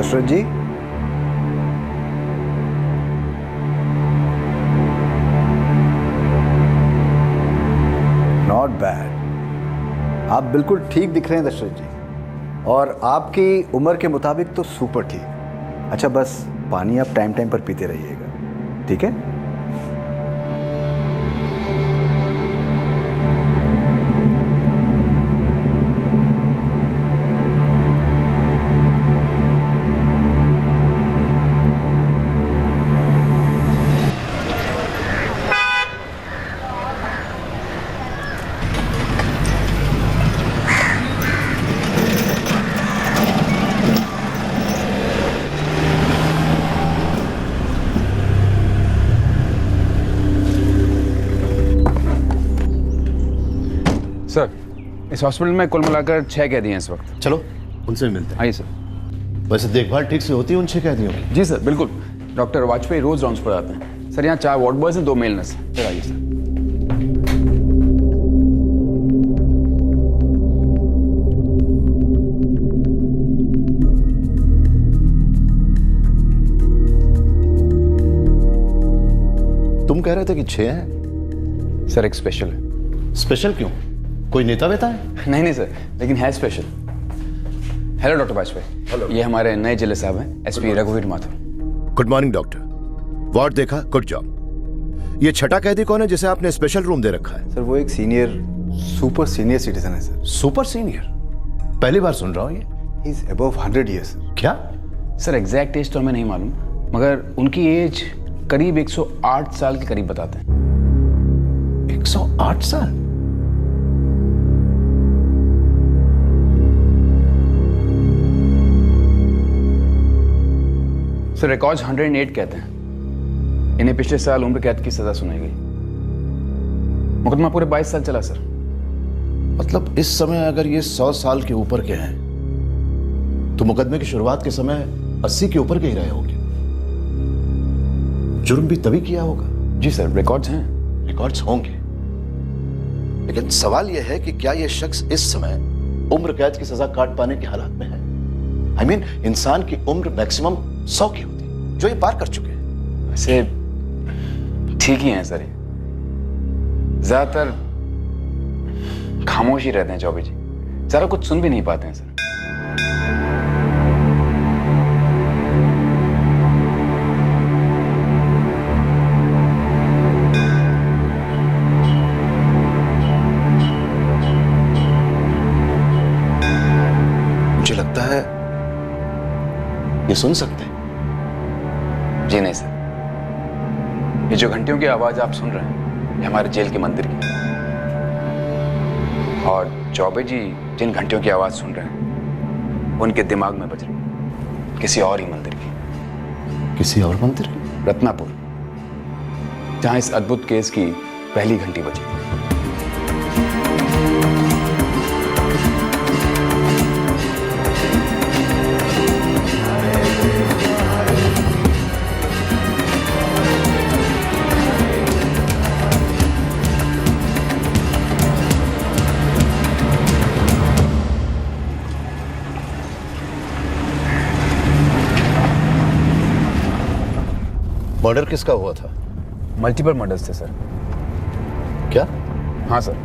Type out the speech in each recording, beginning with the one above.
Dasharath ji, not bad. आप बिल्कुल ठीक दिख रहे हैं दशरथ जी, और आपकी उम्र के मुताबिक तो सुपर ठीक। अच्छा, बस पानी आप टाइम टाइम पर पीते रहिएगा, ठीक है? सर, इस हॉस्पिटल में कुल मिलाकर 6 कैदी हैं इस वक्त। चलो उनसे भी मिलते हैं। आइए सर। वैसे देखभाल ठीक से होती है उन 6 कैदियों की? जी सर, बिल्कुल। डॉक्टर वाजपेयी रोज राउंड्स पर आते हैं। सर, यहाँ 4 वार्ड बॉयज हैं, 2 मेल नर्स। सर आइए सर। तुम कह रहे थे कि 6 हैं। सर, एक स्पेशल है। स्पेशल क्यों? कोई नेता वेता है? नहीं सर, लेकिन है special. Hello doctor Vajpayee. Hello. ये हमारे नए जिले साहब हैं, एसपी रघुवीर Mathur. Good morning doctor. Ward देखा? Good job. ये छठा कैदी कौन है जिसे आपने स्पेशल रूम दे रखा है? सर, वो एक सुपर सीनियर सिटीजन है सर। Super senior? पहली बार सुन रहा हूं ये। He is above 100 years sir. क्या? सर, एग्जैक्ट एज तो हमें नहीं मालूम, मगर उनकी एज करीब 108 साल के करीब बताते हैं। 108 साल? सर, रिकॉर्ड्स 108 कहते हैं। इन्हें पिछले साल उम्र कैद की सजा सुनाई गई। मुकदमा पूरे 22 साल चला सर। मतलब इस समय अगर ये 100 साल के ऊपर के हैं तो मुकदमे की शुरुआत के समय 80 के ऊपर के ही रहे होंगे। जुर्म भी तभी किया होगा। जी सर, रिकॉर्ड्स हैं। रिकॉर्ड्स होंगे, लेकिन सवाल यह है कि क्या यह शख्स इस समय उम्र कैद की सजा काट पाने की हालात में है? I mean, इंसान की उम्र मैक्सिमम 100 की होती है, जो ये पार कर चुके हैं। वैसे ठीक ही हैं सर। ये ज्यादातर खामोश ही रहते हैं चौबे जी, जरा कुछ सुन भी नहीं पाते हैं सर। मुझे लगता है ये सुन सकते हैं। जी नहीं सर, ये जो घंटियों की आवाज आप सुन रहे हैं, ये हमारे जेल के मंदिर की है। और चौबे जी जिन घंटियों की आवाज सुन रहे हैं, वो उनके दिमाग में बज रही है, किसी और ही मंदिर की। किसी और मंदिर की? रत्नापुर, जहां इस अद्भुत केस की पहली घंटी बजी थी। मर्डर किसका हुआ था? मल्टीपल मर्डर्स थे सर। क्या? हाँ सर,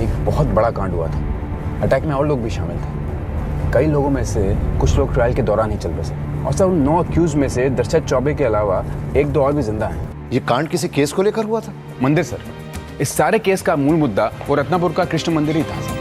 एक बहुत बड़ा कांड हुआ था। अटैक में और लोग भी शामिल थे। कई लोगों में से कुछ लोग ट्रायल के दौरान ही चल बसे, और सर उन 9 अक्यूज में से दशरथ चौबे के अलावा 1-2 और भी जिंदा हैं। ये कांड किसी केस को लेकर हुआ था? मंदिर सर, इस सारे केस का मूल मुद्दा वो रत्नापुर का कृष्ण मंदिर ही था सर।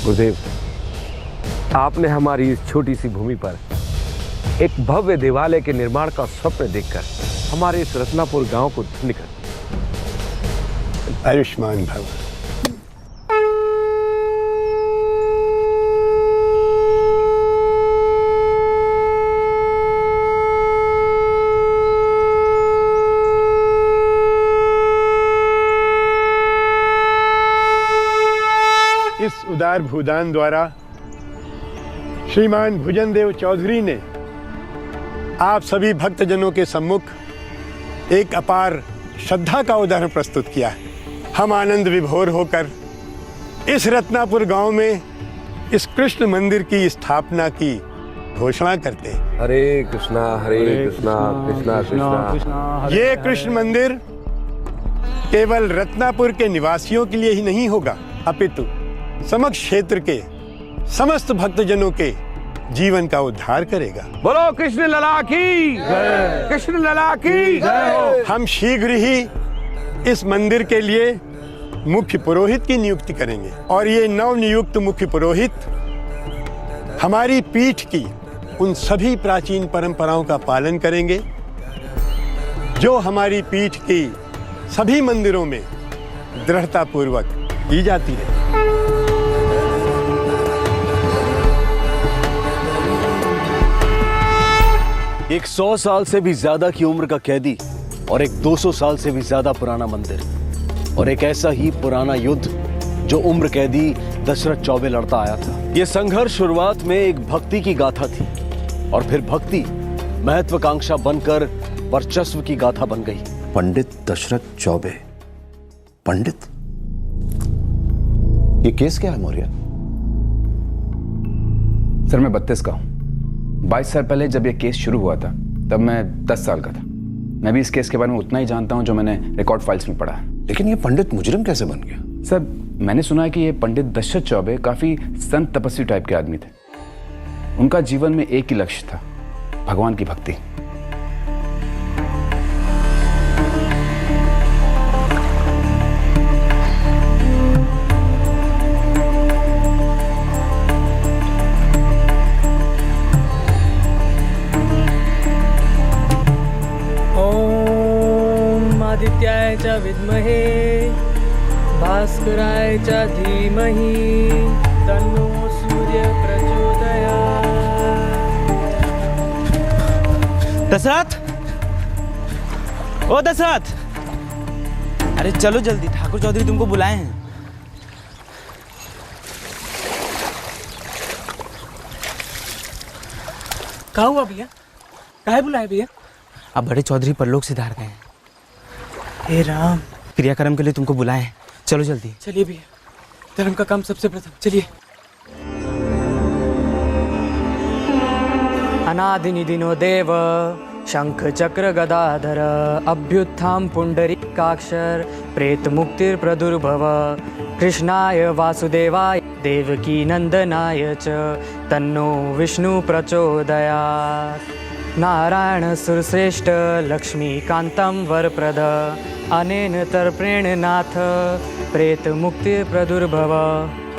गुरुदेव, आपने हमारी इस छोटी सी भूमि पर एक भव्य देवालय के निर्माण का स्वप्न देखकर हमारे इस रत्नापुर गांव को धन्य कर दिया। आयुष्मान भव। इस उदार भूदान द्वारा श्रीमान भुजनदेव चौधरी ने आप सभी भक्तजनों के सम्मुख एक अपार श्रद्धा का उदाहरण प्रस्तुत किया है। हम आनंद विभोर होकर इस रत्नापुर गांव में इस कृष्ण मंदिर की स्थापना की घोषणा करते हैं। हरे कृष्णा कृष्णा कृष्णा। ये कृष्ण मंदिर केवल रत्नापुर के निवासियों के लिए ही नहीं होगा, अपितु समग्र क्षेत्र के समस्त भक्तजनों के जीवन का उद्धार करेगा। बोलो कृष्ण लला की जय, कृष्ण लला की जय हो। हम शीघ्र ही इस मंदिर के लिए मुख्य पुरोहित की नियुक्ति करेंगे और ये नवनियुक्त मुख्य पुरोहित हमारी पीठ की उन सभी प्राचीन परंपराओं का पालन करेंगे जो हमारी पीठ की सभी मंदिरों में दृढ़तापूर्वक की जाती है। एक 100 साल से भी ज्यादा की उम्र का कैदी और एक 200 साल से भी ज्यादा पुराना मंदिर और एक ऐसा ही पुराना युद्ध जो उम्र कैदी दशरथ चौबे लड़ता आया था। यह संघर्ष शुरुआत में एक भक्ति की गाथा थी और फिर भक्ति महत्वाकांक्षा बनकर वर्चस्व की गाथा बन गई। पंडित दशरथ चौबे, पंडित? ये केस क्या है मौर्य? सर मैं 32 का हूँ। 22 साल पहले जब ये केस शुरू हुआ था तब मैं 10 साल का था। मैं भी इस केस के बारे में उतना ही जानता हूँ जो मैंने रिकॉर्ड फाइल्स में पढ़ा है। लेकिन ये पंडित मुजरिम कैसे बन गया? सर मैंने सुना है कि ये पंडित दशरथ चौबे काफी संत तपस्वी टाइप के आदमी थे। उनका जीवन में एक ही लक्ष्य था, भगवान की भक्ति। आदित्याय च विद्महे भास्कराय च धीमहि तन्नो सूर्य प्रचोदयात्। दशरथ, ओ दशरथ, अरे चलो जल्दी, ठाकुर चौधरी तुमको बुलाए हैं। क्या हुआ भैया? काहे बुलाए भैया? अब बड़े चौधरी परलोक सिधार गए हैं। हे राम, क्रियाक्रम के लिए तुमको बुलाए हैं, चलो जल्दी। चलिए भैया, धर्म का काम सबसे प्रथम, चलिए। अनादिनिदिनो देव शंख चक्र गदाधर अभ्युत्थान पुंडरीकाक्षर प्रेत मुक्तिर प्रदुर्भव कृष्णाय वासुदेवाय देवकी नंदनाय च तन्नो विष्णु प्रचोदयात्। नारायण सुरश्रेष्ठ लक्ष्मीकान्तं वरप्रद अनेन तर्प्रेण नाथ प्रेत मुक्ति प्रदुर्भव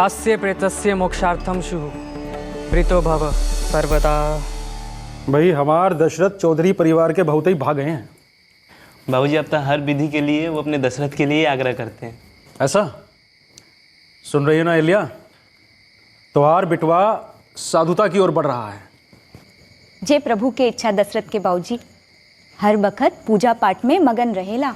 अस्य प्रेतस्य मोक्षार्थम शुभ प्रीतो भव सर्वदा। भाई हमार दशरथ चौधरी परिवार के बहुत ही भाग हैं। बाबूजी अब तो हर विधि के लिए वो अपने दशरथ के लिए आग्रह करते हैं। ऐसा सुन रही हो ना एलिया, त्योहार बिटवा साधुता की ओर बढ़ रहा है। जे प्रभु के इच्छा दशरथ के बाबूजी हर वक्त पूजा पाठ में मगन रहेला।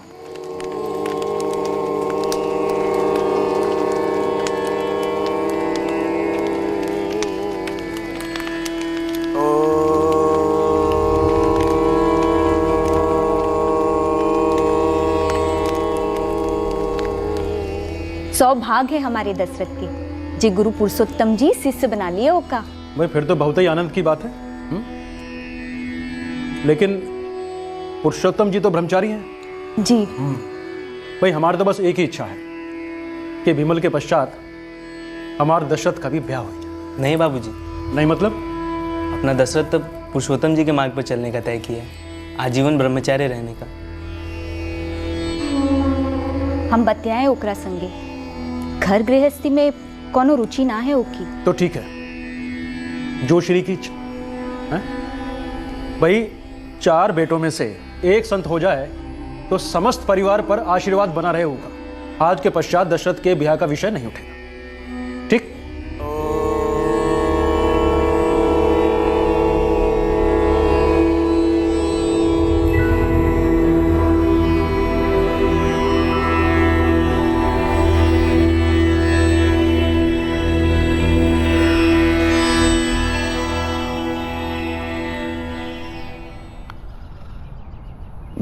सौभाग्य है हमारे दशरथ के जे गुरु पुरुषोत्तम जी शिष्य बना लिए ओका। भाई फिर तो बहुत ही आनंद की बात है। लेकिन पुरुषोत्तम जी तो ब्रह्मचारी हैं। जी भाई हमारी तो बस एक ही इच्छा है कि विमल के पश्चात हमारे दशरथ का भी ब्याह हो जाए। नहीं बाबूजी। नहीं मतलब? अपना दशरथ तो पुरुषोत्तम जी के मार्ग पर चलने का तय किया, आजीवन ब्रह्मचार्य रहने का। हम बतियाए ओकरा संगे घर गृहस्थी में कोनो रुचि ना है ओकी। तो ठीक है, जो श्री की इच्छा हैं? भाई 4 बेटों में से एक संत हो जाए तो समस्त परिवार पर आशीर्वाद बना रहे होगा। आज के पश्चात दशरथ के ब्याह का विषय नहीं उठेगा। ठीक?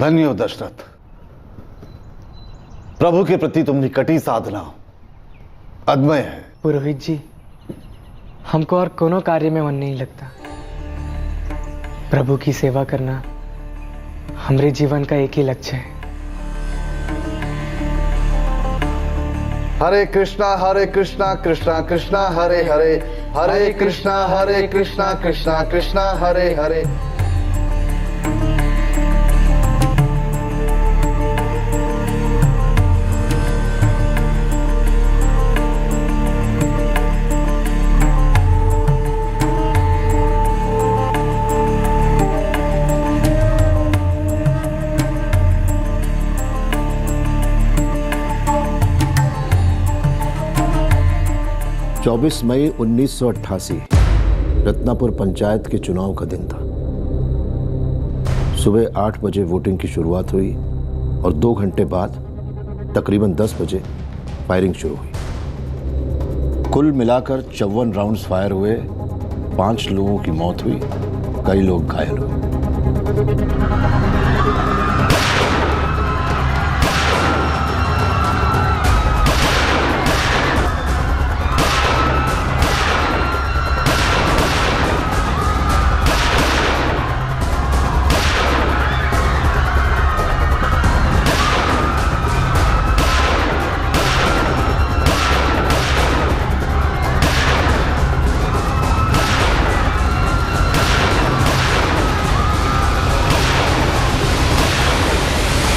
धन्य हो दशरथ, प्रभु के प्रति तुम्हारी कटी साधना अद्भुत है। पुरोहित जी, हमको और कोनो कार्य में मन नहीं लगता। प्रभु की सेवा करना हमारे जीवन का एक ही लक्ष्य है। हरे कृष्णा कृष्णा कृष्णा हरे हरे, हरे कृष्णा कृष्णा कृष्णा हरे हरे। चौबीस मई 1988 रत्नापुर पंचायत के चुनाव का दिन था। सुबह 8 बजे वोटिंग की शुरुआत हुई और 2 घंटे बाद तकरीबन 10 बजे फायरिंग शुरू हुई। कुल मिलाकर 54 राउंड्स फायर हुए, 5 लोगों की मौत हुई, कई लोग घायल हुए।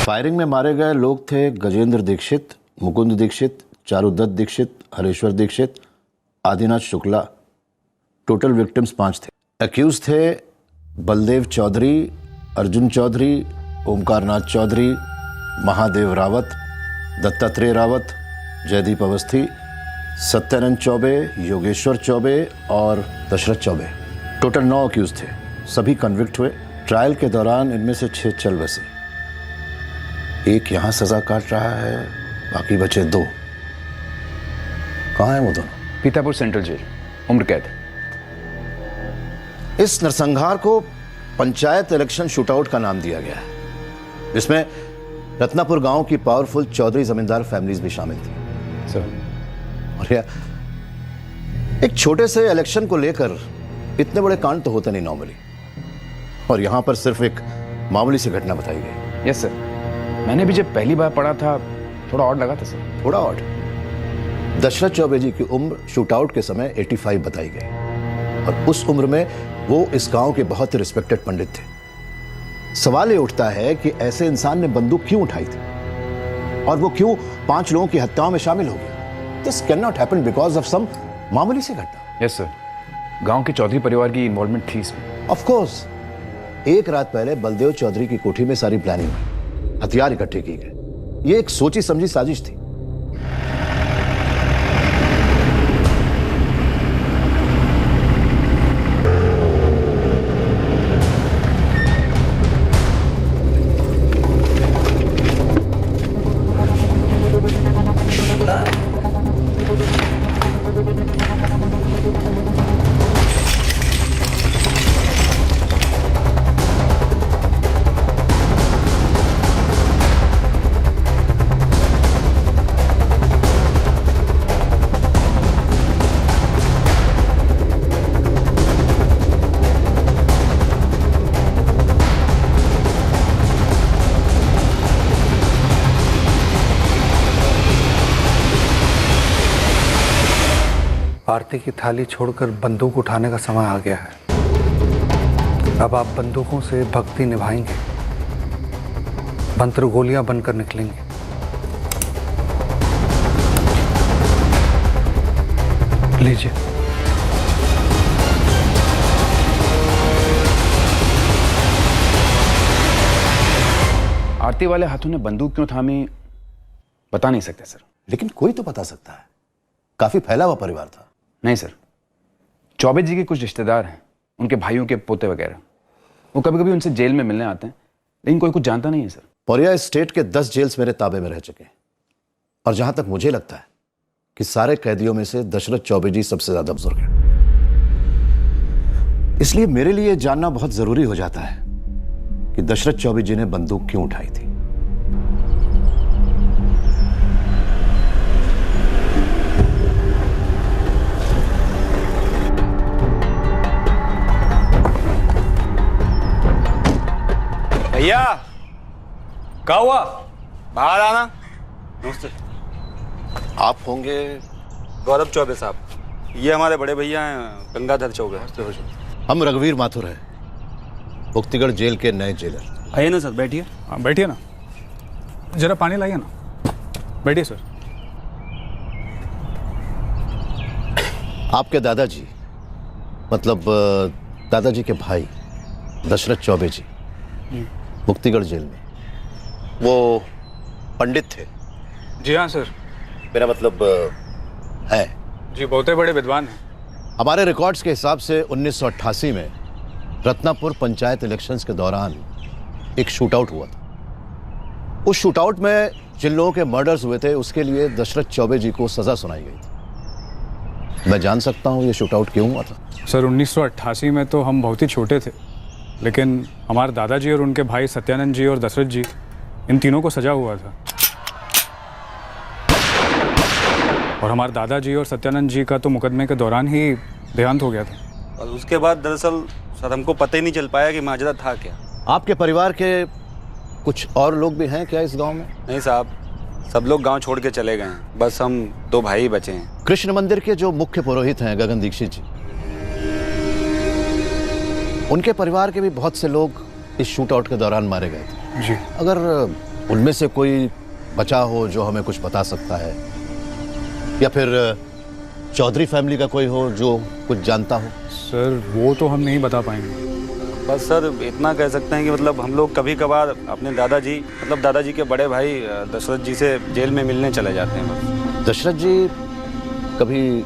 फायरिंग में मारे गए लोग थे गजेंद्र दीक्षित, मुकुंद दीक्षित, चारुदत्त दीक्षित, हरेश्वर दीक्षित, आदिनाथ शुक्ला। टोटल विक्टिम्स 5 थे। अक्यूज थे बलदेव चौधरी, अर्जुन चौधरी, ओमकारनाथ चौधरी, महादेव रावत, दत्तात्रेय रावत, जयदीप अवस्थी, सत्यानंद चौबे, योगेश्वर चौबे और दशरथ चौबे। टोटल 9 अक्यूज थे, सभी कन्विक्ट हुए। ट्रायल के दौरान इनमें से 6 चल बसे। एक यहां सजा काट रहा है, बाकी बचे 2। कहां है वो दोनों? पीतापुर सेंट्रल जेल, उम्र कैद। इस नरसंहार को पंचायत इलेक्शन शूटआउट का नाम दिया गया है, जिसमें रत्नापुर गांव की पावरफुल चौधरी जमींदार फैमिलीज भी शामिल थी। सर, और यार एक छोटे से इलेक्शन को लेकर इतने बड़े कांड तो होते नहीं नॉर्मली, और यहां पर सिर्फ एक मामूली सी घटना बताई गई। यस सर, मैंने भी जब पहली बार पढ़ा था थोड़ा ऑड लगा था सर। थोड़ा ऑड? दशरथ चौबे जी की उम्र शूटआउट के समय 85 बताई गई, और उस उम्र में वो इस गांव के बहुत ही रिस्पेक्टेड पंडित थे। सवाल ये उठता है कि ऐसे इंसान ने बंदूक क्यों उठाई थी, और वो क्यों 5 लोगों की हत्याओं में शामिल हो गया? This can not happen because of some मामूली सी घटना। यस सर, गांव के चौधरी परिवार की इन्वॉल्वमेंट थी इसमें। ऑफ कोर्स, एक रात पहले बलदेव चौधरी की कोठी में सारी प्लानिंग हुई, हथियार इकट्ठे किए गए। ये एक सोची समझी साजिश थी। आरती की थाली छोड़कर बंदूक उठाने का समय आ गया है। अब आप बंदूकों से भक्ति निभाएंगे, मंत्र गोलियां बनकर निकलेंगे। लीजिए। आरती वाले हाथों ने बंदूक क्यों थामी बता नहीं सकते सर। लेकिन कोई तो बता सकता है, काफी फैला हुआ परिवार था। नहीं सर, चौबे जी के कुछ रिश्तेदार हैं, उनके भाइयों के पोते वगैरह, वो कभी कभी उनसे जेल में मिलने आते हैं, लेकिन कोई कुछ जानता नहीं है सर। पौरिया स्टेट के 10 जेल्स मेरे ताबे में रह चुके हैं, और जहां तक मुझे लगता है कि सारे कैदियों में से दशरथ चौबे जी सबसे ज्यादा बुजुर्ग हैं। इसलिए मेरे लिए जानना बहुत जरूरी हो जाता है कि दशरथ चौबे जी ने बंदूक क्यों उठाई थी। भैया क्या हुआ? बाहर आना। नमस्ते। आप होंगे? गौरव चौबे साहब, ये हमारे बड़े भैया हैं गंगाधर चौबे। हम रघुवीर माथुर हैं, मुक्तिगढ़ जेल के नए जेलर। आइए ना सर, बैठिए। बैठिए ना, जरा पानी लाइए ना। बैठिए सर। आपके दादाजी, मतलब दादाजी के भाई दशरथ चौबे जी मुक्तिगढ़ जेल में वो पंडित थे। जी हाँ सर। मेरा मतलब है जी, बहुत बड़े विद्वान हैं। हमारे रिकॉर्ड्स के हिसाब से 1988 में रत्नापुर पंचायत इलेक्शंस के दौरान एक शूटआउट हुआ था। उस शूटआउट में जिन लोगों के मर्डर्स हुए थे उसके लिए दशरथ चौबे जी को सजा सुनाई गई थी। मैं जान सकता हूँ ये शूटआउट क्यों हुआ था? सर 1988 में तो हम बहुत ही छोटे थे, लेकिन हमारे दादाजी और उनके भाई सत्यानंद जी और दशरथ जी, इन तीनों को सजा हुआ था। और हमारे दादाजी और सत्यानंद जी का तो मुकदमे के दौरान ही देहांत हो गया था। और उसके बाद दरअसल सर हमको पता ही नहीं चल पाया कि माजरा था क्या। आपके परिवार के कुछ और लोग भी हैं क्या इस गांव में? नहीं साहब, सब लोग गांव छोड़ के चले गए हैं, बस हम 2 भाई बचे हैं। कृष्ण मंदिर के जो मुख्य पुरोहित हैं गगन दीक्षित जी, उनके परिवार के भी बहुत से लोग इस शूटआउट के दौरान मारे गए थे जी। अगर उनमें से कोई बचा हो जो हमें कुछ बता सकता है, या फिर चौधरी फैमिली का कोई हो जो कुछ जानता हो। सर वो तो हम नहीं बता पाएंगे। बस सर इतना कह सकते हैं कि मतलब हम लोग कभी कभार अपने दादाजी, मतलब दादाजी के बड़े भाई दशरथ जी से जेल में मिलने चले जाते हैं बस। दशरथ जी कभी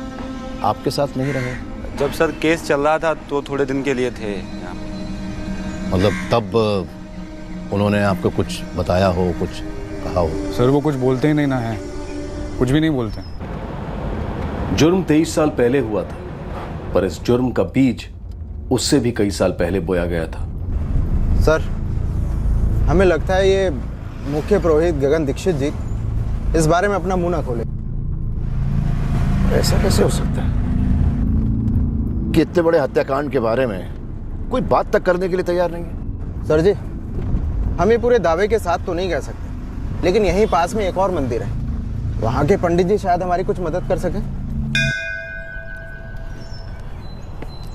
आपके साथ नहीं रहे? जब सर केस चल रहा था तो थोड़े दिन के लिए थे। मतलब तब उन्होंने आपको कुछ बताया हो, कुछ कहा हो? सर वो कुछ बोलते ही नहीं ना है, कुछ भी नहीं बोलते। जुर्म 23 साल पहले हुआ था, पर इस जुर्म का बीज उससे भी कई साल पहले बोया गया था। सर हमें लगता है ये मुख्य पुरोहित गगन दीक्षित जी इस बारे में अपना मुंह ना खोले। ऐसा कैसे हो सकता है कि इतने बड़े हत्याकांड के बारे में कोई बात तक करने के लिए तैयार नहीं है? सर जी हम ये पूरे दावे के साथ तो नहीं कह सकते, लेकिन यहीं पास में एक और मंदिर है, वहां के पंडित जी शायद हमारी कुछ मदद कर सके।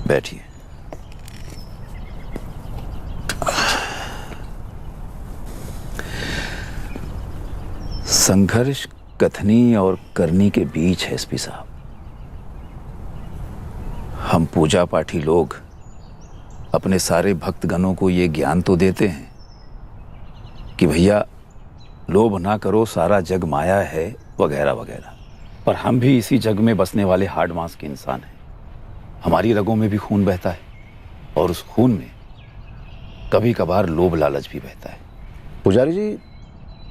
बैठिए। संघर्ष कथनी और करनी के बीच है एसपी साहब। हम पूजा पाठी लोग अपने सारे भक्तगणों को ये ज्ञान तो देते हैं कि भैया लोभ ना करो, सारा जग माया है, वगैरह वगैरह, पर हम भी इसी जग में बसने वाले हार्ड मांस के इंसान हैं। हमारी रगों में भी खून बहता है, और उस खून में कभी कभार लोभ लालच भी बहता है। पुजारी जी,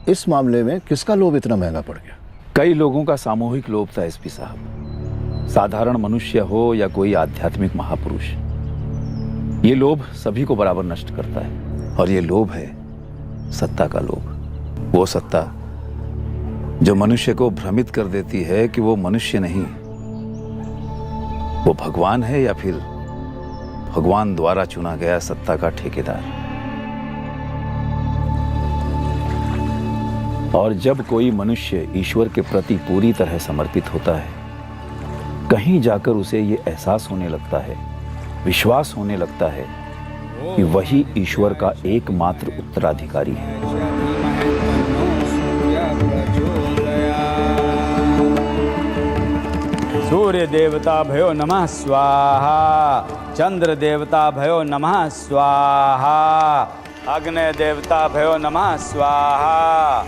इस मामले में किसका लोभ इतना महंगा पड़ गया? कई लोगों का सामूहिक लोभ था एसपी साहब, साधारण मनुष्य हो या कोई आध्यात्मिक महापुरुष। ये लोभ सभी को बराबर नष्ट करता है, और ये लोभ है सत्ता का लोभ। वो सत्ता जो मनुष्य को भ्रमित कर देती है कि वो मनुष्य नहीं, वो भगवान है, या फिर भगवान द्वारा चुना गया सत्ता का ठेकेदार। और जब कोई मनुष्य ईश्वर के प्रति पूरी तरह समर्पित होता है, कहीं जाकर उसे ये एहसास होने लगता है, विश्वास होने लगता है कि वही ईश्वर का एकमात्र उत्तराधिकारी है। सूर्य देवता भयो नमः स्वाहा, चंद्र देवता भयो नमः स्वाहा, अग्नि देवता भयो नमः स्वाहा।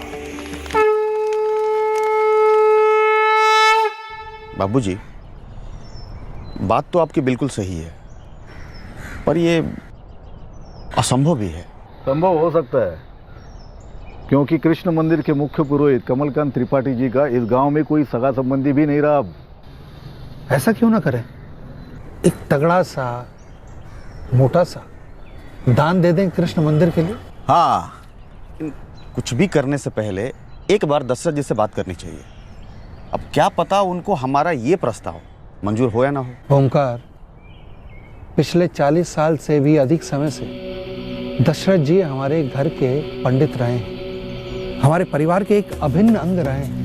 बाबूजी, बात तो आपकी बिल्कुल सही है, पर ये असंभव भी है। संभव हो सकता है, क्योंकि कृष्ण मंदिर के मुख्य पुरोहित कमलकांत त्रिपाठी जी का इस गांव में कोई सगा संबंधी भी नहीं रहा। अब ऐसा क्यों ना करें, एक तगड़ा सा मोटा सा दान दे दें कृष्ण मंदिर के लिए। हाँ, कुछ भी करने से पहले एक बार दशरथ जी से बात करनी चाहिए। अब क्या पता उनको हमारा ये प्रस्ताव मंजूर हो या ना हो। ओंकार, पिछले 40 साल से भी अधिक समय से दशरथ जी हमारे घर के पंडित रहे हैं, हमारे परिवार के एक अभिन्न अंग रहे हैं।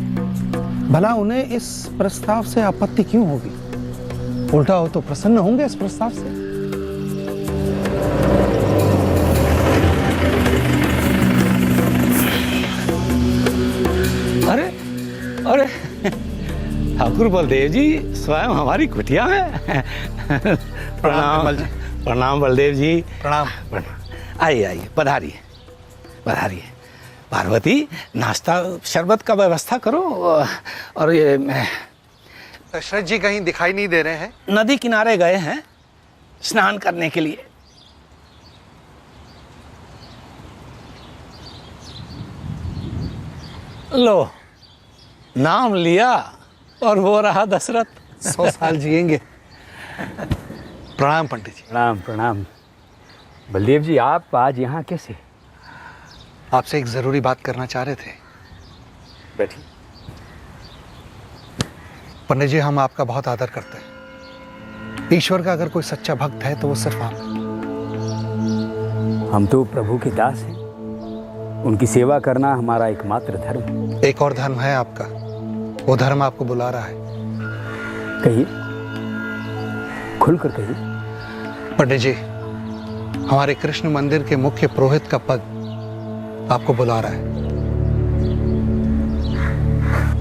भला उन्हें इस प्रस्ताव से आपत्ति क्यों होगी? उल्टा हो तो प्रसन्न होंगे इस प्रस्ताव से। अरे अरे ठाकुर बलदेव जी स्वयं हमारी कुटिया में। प्रणाम प्रणाम बलदेव जी। प्रणाम। आइए आइए, पधारिए पधारिए। पार्वती, नाश्ता शरबत का व्यवस्था करो। और ये दशरथ जी कहीं दिखाई नहीं दे रहे हैं? नदी किनारे गए हैं स्नान करने के लिए। लो, नाम लिया और वो रहा दशरथ। 100 साल जिएंगे। प्रणाम पंडित जी। प्रणाम प्रणाम। बलदेव जी, आप आज यहाँ कैसे? आपसे एक जरूरी बात करना चाह रहे थे। बैठिए। पंडित जी, हम आपका बहुत आदर करते हैं। ईश्वर का अगर कोई सच्चा भक्त है तो वो सिर्फ आप। हम तो प्रभु के दास हैं, उनकी सेवा करना हमारा एकमात्र धर्म। एक और धर्म है आपका, वो धर्म आपको बुला रहा है। कहिए, खुलकर कहिए। पंडित जी, हमारे कृष्ण मंदिर के मुख्य पुरोहित का पद आपको बुला रहा है।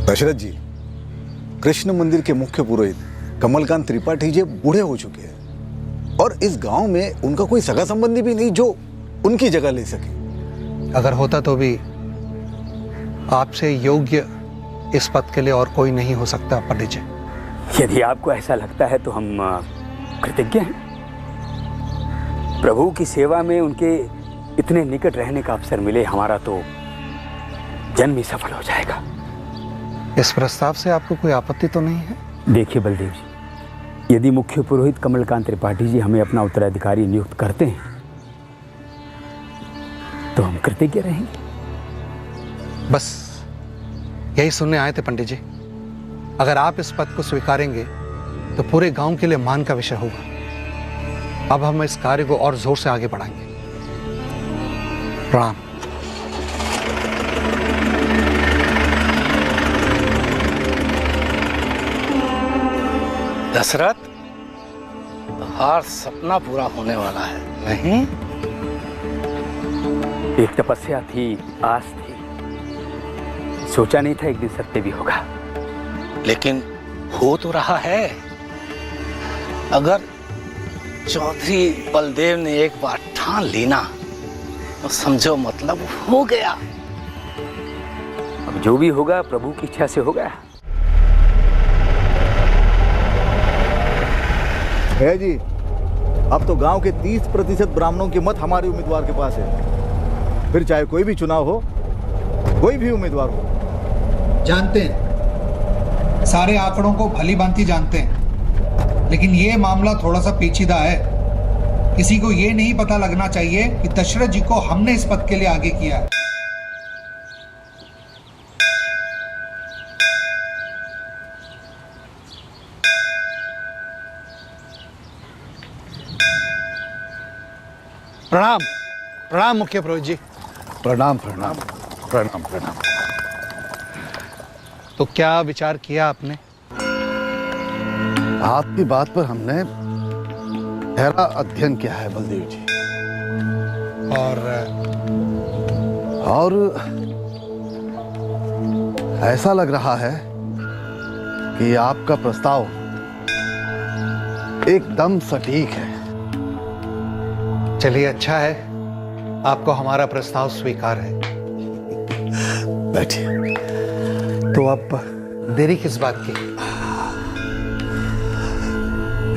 दशरथ जी, कृष्ण मंदिर के मुख्य पुरोहित कमलकांत त्रिपाठी जी बूढ़े हो चुके हैं और इस गांव में उनका कोई सगा संबंधी भी नहीं जो उनकी जगह ले सके। अगर होता तो भी आपसे योग्य इस पद के लिए और कोई नहीं हो सकता पंडित जी। यदि आपको ऐसा लगता है तो हम कृतज्ञ हैं। प्रभु की सेवा में उनके इतने निकट रहने का अवसर मिले, हमारा तो जन्म ही सफल हो जाएगा। इस प्रस्ताव से आपको कोई आपत्ति तो नहीं है? देखिए बलदेव जी, यदि मुख्य पुरोहित कमलकांत त्रिपाठी जी हमें अपना उत्तराधिकारी नियुक्त करते हैं तो हम कृतज्ञ रहेंगे। बस यही सुनने आए थे पंडित जी। अगर आप इस पद को स्वीकारेंगे तो पूरे गांव के लिए मान का विषय होगा। अब हम इस कार्य को और जोर से आगे बढ़ाएंगे। प्रणाम। दशरथ, हर सपना पूरा होने वाला है नहीं? एक तपस्या थी, आस थी, सोचा नहीं था एक दिन सत्य भी होगा। लेकिन हो तो रहा है। अगर चौधरी बलदेव ने एक बार ठान ली ना तो समझो मतलब हो गया। अब जो भी होगा प्रभु की इच्छा से होगा। है जी, अब तो गांव के 30% ब्राह्मणों के मत हमारे उम्मीदवार के पास है। फिर चाहे कोई भी चुनाव हो, कोई भी उम्मीदवार हो। जानते हैं, सारे आंकड़ों को भली भांति जानते हैं, लेकिन ये मामला थोड़ा सा पेचीदा है। किसी को ये नहीं पता लगना चाहिए कि दशरथ जी को हमने इस पद के लिए आगे किया है। प्रणाम प्रणाम मुख्य पुरोहित जी। प्रणाम प्रणाम प्रणाम प्रणाम। तो क्या विचार किया आपने? आपकी बात पर हमने गहरा अध्ययन किया है बलदेव जी। और ऐसा लग रहा है कि आपका प्रस्ताव एकदम सटीक है। चलिए, अच्छा है, आपको हमारा प्रस्ताव स्वीकार है। बैठिए। तो अब देरी किस बात की?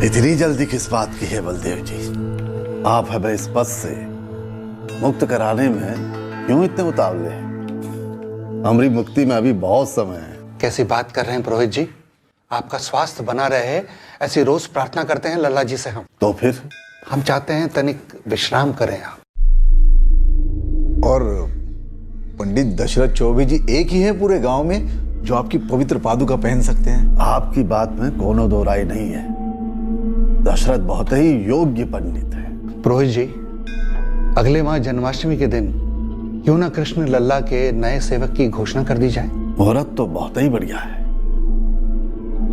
इतनी जल्दी किस बात की है बलदेव जी? आप हमें इस पद से मुक्त कराने में क्यों इतने उतावले हैं? हमारी मुक्ति में अभी बहुत समय है। कैसी बात कर रहे हैं पुरोहित जी? आपका स्वास्थ्य बना रहे ऐसी रोज प्रार्थना करते हैं लल्ला जी से हम। तो फिर हम चाहते हैं तनिक विश्राम करें आप। और पंडित दशरथ चौबे जी एक ही है पूरे गांव में जो आपकी पवित्र पादुका पहन सकते हैं। आपकी बात में कोनो दो राय नहीं है। दशरथ बहुत ही योग्य पंडित है। पुरोहित जी, अगले माह जन्माष्टमी के दिन क्यों ना कृष्ण लल्ला के नए सेवक की घोषणा कर दी जाए? मुहूर्त तो बहुत ही बढ़िया है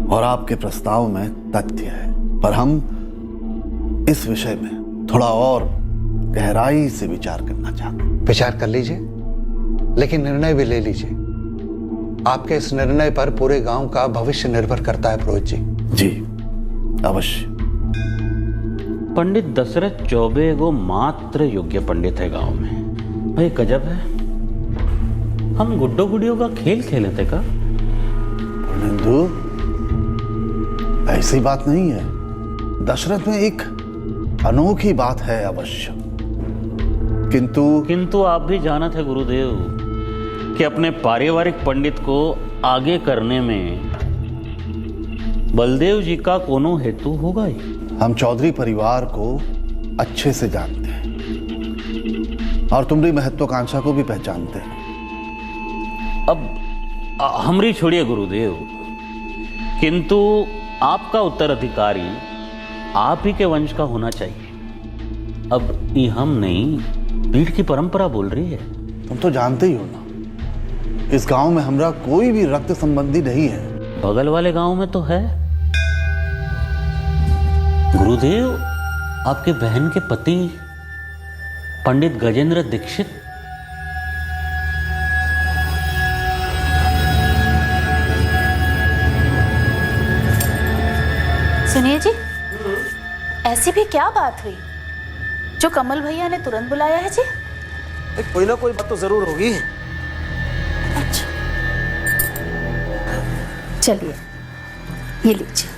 और आपके प्रस्ताव में तथ्य है, पर हम इस विषय में थोड़ा और गहराई से विचार करना चाहते हैं। विचार कर लीजिए, लेकिन निर्णय भी ले लीजिए। आपके इस निर्णय पर पूरे गांव का भविष्य निर्भर करता है पुरोहित जी। जी अवश्य। पंडित दशरथ चौबे एगो मात्र योग्य पंडित है गांव में। भाई गजब है, हम गुड्डो गुडियों का खेल खेले थे का? नंदू, ऐसी बात नहीं है। दशरथ में एक अनोखी बात है अवश्य, किंतु आप भी जाना थे गुरुदेव कि अपने पारिवारिक पंडित को आगे करने में बलदेव जी का कोनो हेतु होगा ही। हम चौधरी परिवार को अच्छे से जानते हैं और तुम्हारी महत्वाकांक्षा को भी पहचानते हैं। अब हमरी छोड़िए गुरुदेव, किंतु आपका उत्तराधिकारी आप ही के वंश का होना चाहिए। अब ये हम नहीं, पीढ़ की परंपरा बोल रही है। तुम तो जानते ही हो ना, इस गांव में हमरा कोई भी रक्त संबंधी नहीं है। बगल वाले गांव में तो है। गुरुदेव, आपके बहन के पति पंडित गजेंद्र दीक्षित। सुनिए जी, ऐसी भी क्या बात हुई जो कमल भैया ने तुरंत बुलाया है जी? कोई ना कोई बात तो जरूर होगी। अच्छा, चलिए ये लीजिए,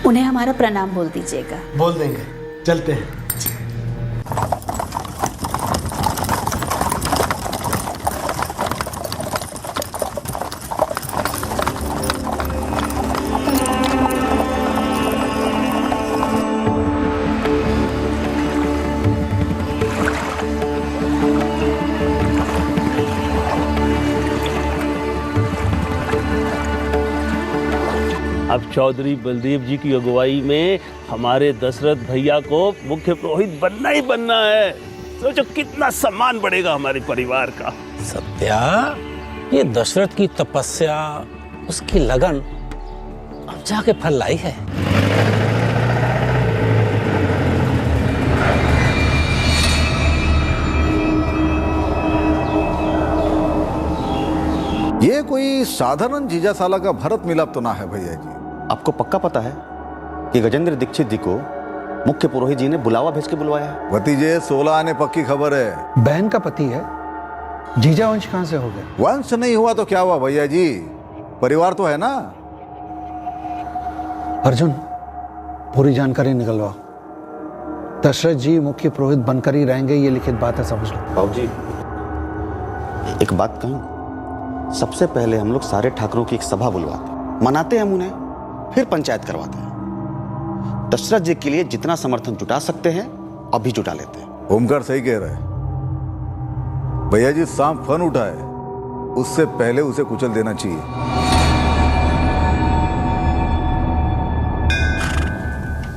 उन्हें हमारा प्रणाम बोल दीजिएगा। बोल देंगे, चलते हैं। अब चौधरी बलदेव जी की अगुवाई में हमारे दशरथ भैया को मुख्य पुरोहित बनना ही बनना है। सोचो कितना सम्मान बढ़ेगा हमारे परिवार का। सत्या, ये दशरथ की तपस्या, उसकी लगन अब जाके फल लाई है। ये कोई साधारण जीजासाला का भरत मिलाप तो ना है भैया जी? आपको पक्का पता है कि गजेंद्र दीक्षित जी को मुख्य पुरोहित जी ने बुलावा भेज के बुलवाया है? भतीजे 16 आने पक्की खबर है। बहन का पति है, जीजा वंश कहां से हो गया? वंश नहीं हुआ तो क्या हुआ भैया जी, परिवार तो है ना। अर्जुन, पूरी जानकारी निकलवाओ। दशरथ जी मुख्य पुरोहित बनकर ही रहेंगे, ये लिखित बात है, समझ लो। बाबू जी, एक बात कहूं, सबसे पहले हम लोग सारे ठाकुरों की एक सभा बुलवाते हैं, मनाते हैं हम उन्हें, फिर पंचायत करवाते हैं। दशरथ जी के लिए जितना समर्थन जुटा सकते हैं अभी जुटा लेते हैं। ओमकार सही कह रहा है भैया जी। सांप फन उठा है, उससे पहले उसे कुचल देना चाहिए।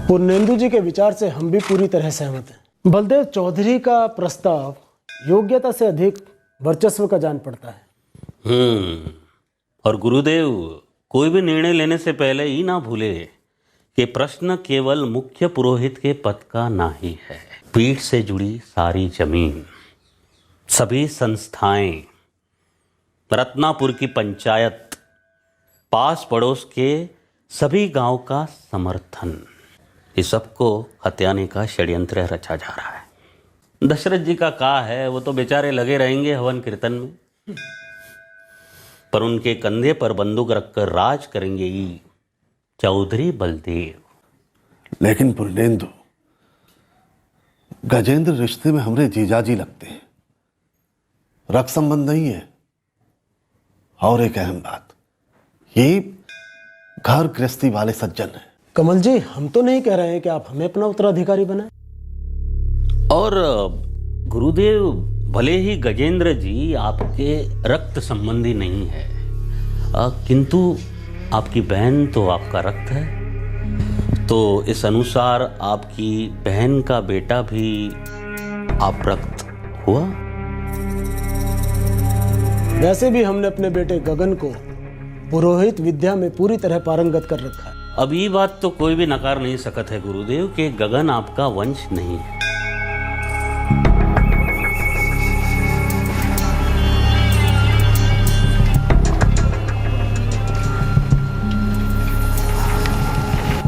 पूर्णेंदु जी के विचार से हम भी पूरी तरह सहमत हैं। बलदेव चौधरी का प्रस्ताव योग्यता से अधिक वर्चस्व का जान पड़ता है। और गुरुदेव, कोई भी निर्णय लेने से पहले ही ना भूले कि प्रश्न केवल मुख्य पुरोहित के पद का नहीं है। पीठ से जुड़ी सारी जमीन, सभी संस्थाएं, रत्नापुर की पंचायत, पास पड़ोस के सभी गांव का समर्थन, कि सबको हत्याने का षड्यंत्र रचा जा रहा है। दशरथ जी का का है, वो तो बेचारे लगे रहेंगे हवन कीर्तन में, पर उनके कंधे पर बंदूक रखकर राज करेंगे ये चौधरी बलदेव। लेकिन पुरनेंदु, गजेंद्र रिश्ते में हमरे जीजाजी लगते हैं, रक्त संबंध नहीं है। और एक अहम बात, ये घर गृहस्थी वाले सज्जन है। कमल जी, हम तो नहीं कह रहे हैं कि आप हमें अपना उत्तराधिकारी बनाएं। और गुरुदेव, भले ही गजेंद्र जी आपके रक्त संबंधी नहीं है, किंतु आपकी बहन तो आपका रक्त है, तो इस अनुसार आपकी बहन का बेटा भी आप रक्त हुआ। वैसे भी हमने अपने बेटे गगन को पुरोहित विद्या में पूरी तरह पारंगत कर रखा है। अब ये बात तो कोई भी नकार नहीं सकत है गुरुदेव कि गगन आपका वंश नहीं है।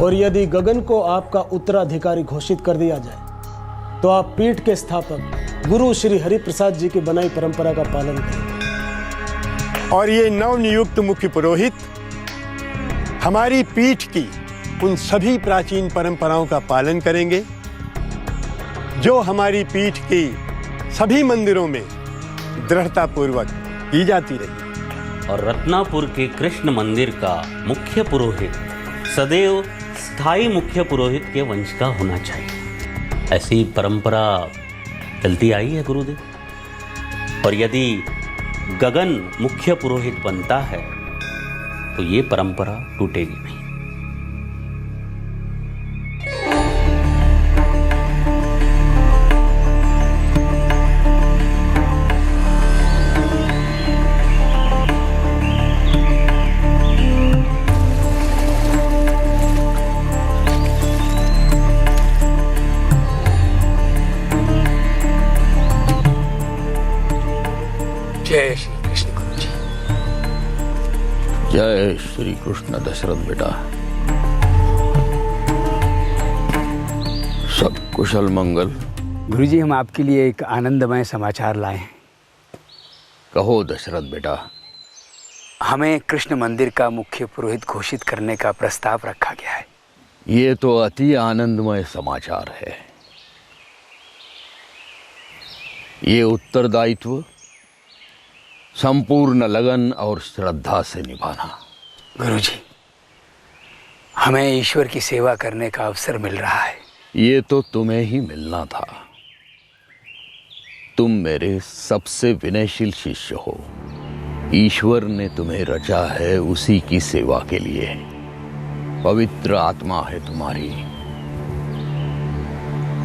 और यदि गगन को आपका उत्तराधिकारी घोषित कर दिया जाए तो आप पीठ के स्थापक गुरु श्री हरिप्रसाद जी की बनाई परंपरा का पालन करेंगे। और ये नवनियुक्त मुख्य पुरोहित हमारी पीठ की उन सभी प्राचीन परंपराओं का पालन करेंगे जो हमारी पीठ की सभी मंदिरों में दृढ़तापूर्वक की जाती रही। और रत्नापुर के कृष्ण मंदिर का मुख्य पुरोहित सदैव स्थायी मुख्य पुरोहित के वंश का होना चाहिए। ऐसी परंपरा चलती आई है गुरुदेव। और यदि गगन मुख्य पुरोहित बनता है तो ये परंपरा टूटेगी नहीं। जय श्री कृष्ण गुरु जी। जय श्री कृष्ण दशरथ बेटा। सब कुशल मंगल। गुरुजी, हम आपके लिए एक आनंदमय समाचार लाए हैं। कहो दशरथ बेटा। हमें कृष्ण मंदिर का मुख्य पुरोहित घोषित करने का प्रस्ताव रखा गया है। ये तो अति आनंदमय समाचार है। ये उत्तरदायित्व संपूर्ण लगन और श्रद्धा से निभाना। गुरुजी, हमें ईश्वर की सेवा करने का अवसर मिल रहा है। ये तो तुम्हें ही मिलना था। तुम मेरे सबसे विनयशील शिष्य हो। ईश्वर ने तुम्हें रचा है उसी की सेवा के लिए। पवित्र आत्मा है तुम्हारी,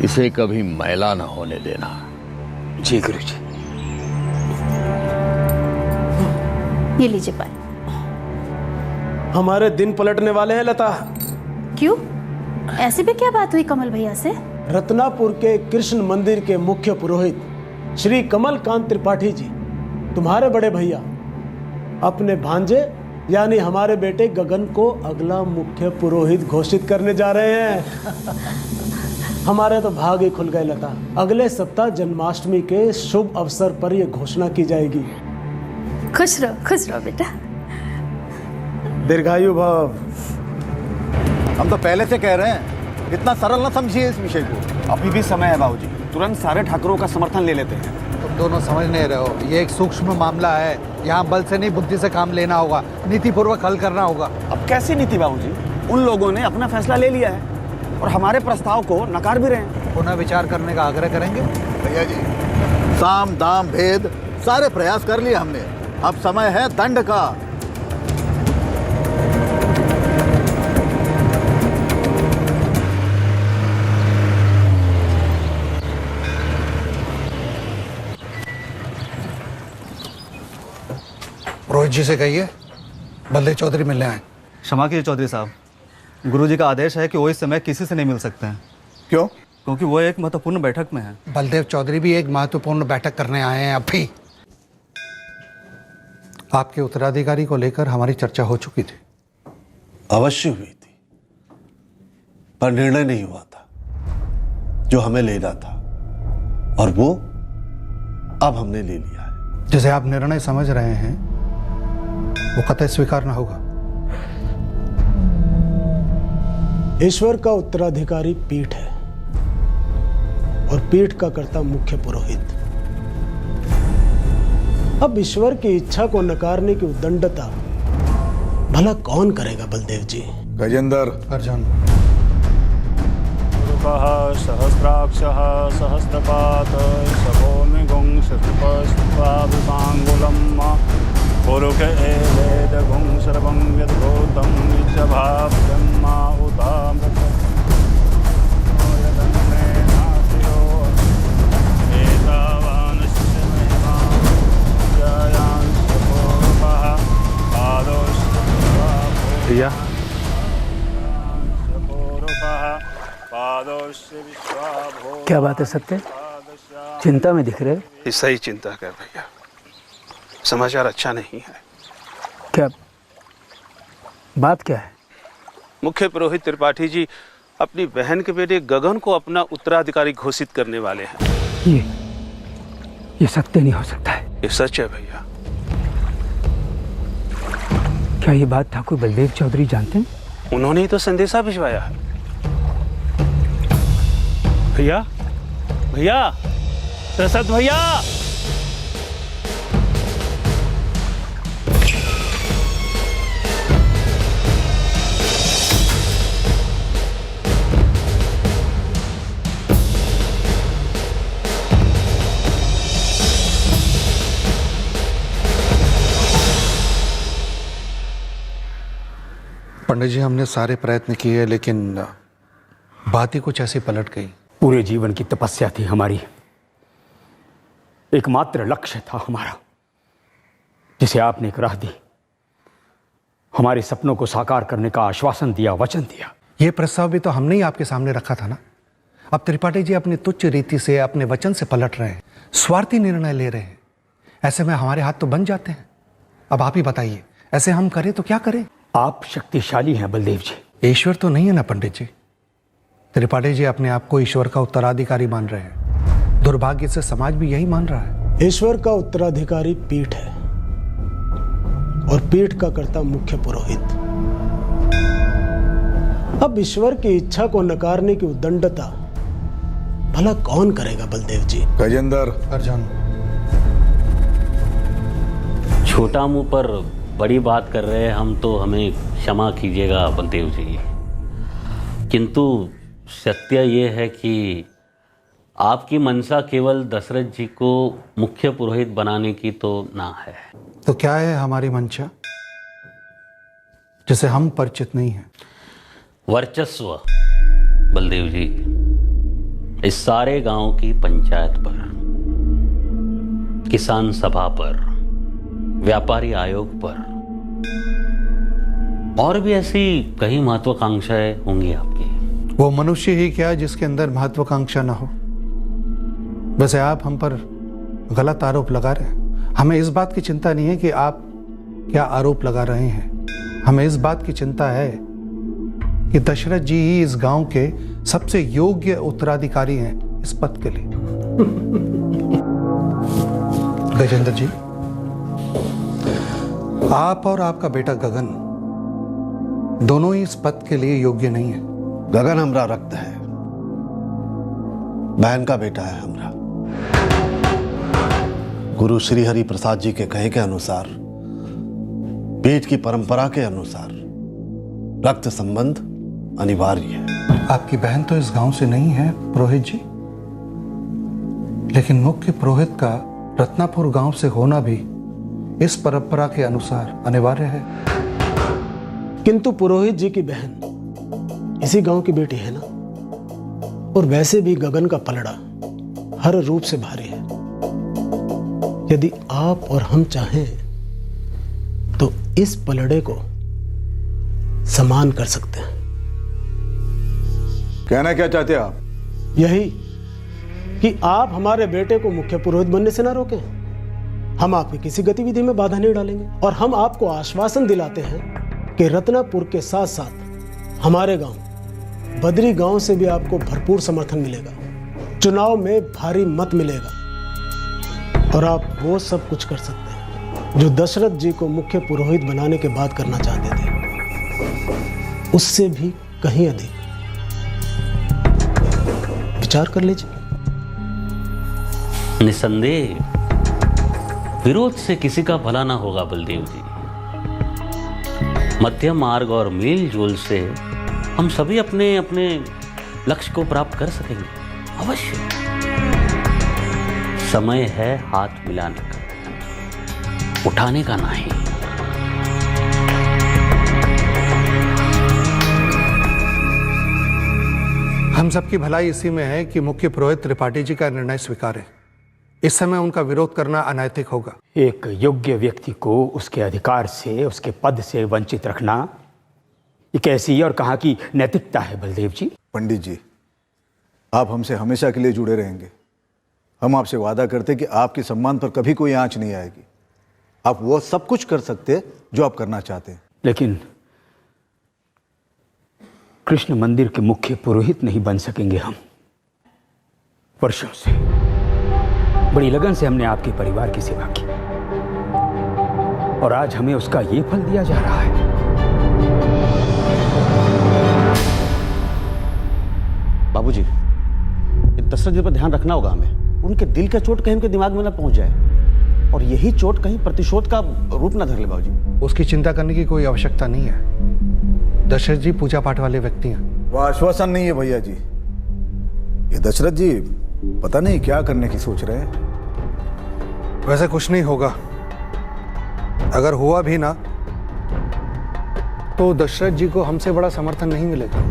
इसे कभी मैला न होने देना। जी गुरुजी। ये लीजिए पानी। हमारे दिन पलटने वाले हैं लता। क्यों? ऐसी भी क्या बात हुई कमल भैया से? रत्नापुर के कृष्ण मंदिर के मुख्य पुरोहित श्री कमलकांत त्रिपाठी जी, तुम्हारे बड़े भैया, अपने भांजे यानी हमारे बेटे गगन को अगला मुख्य पुरोहित घोषित करने जा रहे हैं। हमारे तो भाग ही खुल गए लता। अगले सप्ताह जन्माष्टमी के शुभ अवसर पर यह घोषणा की जाएगी। खुश रहो बेटा। दीर्घायु भव। हम तो पहले से कह रहे हैं, इतना सरल ना समझिए इस विषय को। अभी भी समय है बाबूजी, तुरंत सारे ठाकुरों का समर्थन ले लेते हैं। तुम दोनों समझ नहीं रहे हो, ये एक सूक्ष्म मामला है। यहाँ बल से नहीं बुद्धि से काम लेना होगा, नीतिपूर्वक हल करना होगा। अब कैसी नीति बाबूजी? उन लोगों ने अपना फैसला ले लिया है और हमारे प्रस्ताव को नकार भी रहे हैं। पुनः विचार करने का आग्रह करेंगे। भैया जी, साम दाम भेद सारे प्रयास कर लिए हमने, अब समय है दंड का। रोहित जी से कहिए बलदेव चौधरी मिलने आए। क्षमा कीजिए चौधरी साहब, गुरुजी का आदेश है कि वो इस समय किसी से नहीं मिल सकते हैं। क्यों? क्योंकि वो एक महत्वपूर्ण बैठक में है। बलदेव चौधरी भी एक महत्वपूर्ण बैठक करने आए हैं। अभी आपके उत्तराधिकारी को लेकर हमारी चर्चा हो चुकी थी। अवश्य हुई थी, पर निर्णय नहीं हुआ था जो हमें लेना था, और वो अब हमने ले लिया है। जैसे आप निर्णय समझ रहे हैं वो कतई स्वीकार ना होगा। ईश्वर का उत्तराधिकारी पीठ है और पीठ का कर्ता मुख्य पुरोहित। अब ईश्वर की इच्छा को नकारने की उद्दंडता भला कौन करेगा बलदेव जी? गजेंद्र। अर्जुन। सहस्राक्षः सहस्रपात सभोमिगुंसकृपस्वाभिपाङ्गुलम् पुरुष एवेदगुं सर्वं यद्भूतं नित्यभाव्यम् उदामृत भैया क्या बात है सत्य, चिंता में दिख रहे? ऐसा ही चिंता कर भैया, समाचार अच्छा नहीं है। क्या बात क्या है? मुख्य पुरोहित त्रिपाठी जी अपनी बहन के बेटे गगन को अपना उत्तराधिकारी घोषित करने वाले हैं। ये सत्य नहीं हो सकता है। ये सच है भैया। क्या ये बात ठाकुर बलदेव चौधरी जानते हैं? उन्होंने ही तो संदेशा भिजवाया है। भैया भैया, प्रसाद भैया, पंडित जी, हमने सारे प्रयत्न किए लेकिन बात ही कुछ ऐसी पलट गई। पूरे जीवन की तपस्या थी हमारी, एकमात्र लक्ष्य था हमारा, जिसे आपने एक राह दी, हमारे सपनों को साकार करने का आश्वासन दिया, वचन दिया। ये प्रस्ताव भी तो हमने ही आपके सामने रखा था ना। अब त्रिपाठी जी अपनी तुच्छ रीति से, अपने वचन से पलट रहे हैं, स्वार्थी निर्णय ले रहे हैं। ऐसे में हमारे हाथ तो बन जाते हैं। अब आप ही बताइए, ऐसे हम करें तो क्या करें? आप शक्तिशाली हैं बलदेव जी। ईश्वर तो नहीं है ना पंडित जी। त्रिपाठी जी अपने आप को ईश्वर का उत्तराधिकारी मान रहे हैं, दुर्भाग्य से समाज भी यही मान रहा है। ईश्वर का उत्तराधिकारी पीठ है और पीठ का कर्ता मुख्य पुरोहित। अब ईश्वर की इच्छा को नकारने की उद्दंडता भला कौन करेगा बलदेव जी? गजेंद्र। अर्जुन। छोटा मुंह पर बड़ी बात कर रहे हैं हम, तो हमें क्षमा कीजिएगा बलदेव जी, किंतु सत्य ये है कि आपकी मनसा केवल दशरथ जी को मुख्य पुरोहित बनाने की तो ना है। तो क्या है हमारी मंशा जिसे हम परिचित नहीं हैं? वर्चस्व बलदेव जी, इस सारे गांव की पंचायत पर, किसान सभा पर, व्यापारी आयोग पर, और भी ऐसी कई महत्वाकांक्षाएं होंगी आपकी। वो मनुष्य ही क्या जिसके अंदर महत्वाकांक्षा ना हो। वैसे आप हम पर गलत आरोप लगा रहे हैं। हमें इस बात की चिंता नहीं है कि आप क्या आरोप लगा रहे हैं। हमें इस बात की चिंता है कि दशरथ जी ही इस गांव के सबसे योग्य उत्तराधिकारी हैं इस पद के लिए। गजेंद्र जी, आप और आपका बेटा गगन दोनों ही इस पद के लिए योग्य नहीं है। गगन हमरा रक्त है, बहन का बेटा है हमरा। गुरु श्री हरि प्रसाद जी के कहे के अनुसार, पीठ की परंपरा के अनुसार रक्त संबंध अनिवार्य है। आपकी बहन तो इस गांव से नहीं है पुरोहित जी, लेकिन मुख्य पुरोहित का रत्नापुर गांव से होना भी इस परंपरा के अनुसार अनिवार्य है। किंतु पुरोहित जी की बहन इसी गांव की बेटी है ना, और वैसे भी गगन का पलड़ा हर रूप से भारी है। यदि आप और हम चाहें तो इस पलड़े को समान कर सकते हैं। कहना क्या चाहते हैं आप? यही कि आप हमारे बेटे को मुख्य पुरोहित बनने से ना रोकें। हम आपकी किसी गतिविधि में बाधा नहीं डालेंगे, और हम आपको आश्वासन दिलाते हैं कि रत्नापुर के साथ साथ हमारे गांव बद्री गांव से भी आपको भरपूर समर्थन मिलेगा, चुनाव में भारी मत मिलेगा और आप वो सब कुछ कर सकते हैं जो दशरथ जी को मुख्य पुरोहित बनाने के बाद करना चाहते थे, उससे भी कहीं अधिक। विचार कर लीजिए। निसंदेह विरोध से किसी का भला ना होगा बलदेव जी। मध्यम मार्ग और मेल जोल से हम सभी अपने अपने लक्ष्य को प्राप्त कर सकेंगे अवश्य। समय है हाथ मिलाने का, उठाने का नहीं। हम सबकी भलाई इसी में है कि मुख्य पुरोहित त्रिपाठी जी का निर्णय स्वीकारें। इस समय उनका विरोध करना अनैतिक होगा। एक योग्य व्यक्ति को उसके अधिकार से, उसके पद से वंचित रखना, ये कैसी और कहाँ की नैतिकता है बलदेव जी? पंडित जी, आप हमसे हमेशा के लिए जुड़े रहेंगे। हम आपसे वादा करते कि आपके सम्मान पर कभी कोई आंच नहीं आएगी। आप वो सब कुछ कर सकते जो आप करना चाहते हैं। लेकिन कृष्ण मंदिर के मुख्य पुरोहित नहीं बन सकेंगे हम। वर्षों से बड़ी लगन से हमने आपके परिवार की सेवा की और आज हमें उसका ये फल दिया जा रहा है। बाबूजी, दशरथ जी पर ध्यान रखना होगा हमें। उनके दिल का चोट कहीं उनके दिमाग में ना पहुंच जाए और यही चोट कहीं प्रतिशोध का रूप ना धर ले बाबूजी। उसकी चिंता करने की कोई आवश्यकता नहीं है। दशरथ जी पूजा पाठ वाले व्यक्ति हैं। वो आश्वासन नहीं है भैया जी। ये दशरथ जी पता नहीं क्या करने की सोच रहे हैं। वैसे कुछ नहीं होगा। अगर हुआ भी ना तो दशरथ जी को हमसे बड़ा समर्थन नहीं मिलेगा।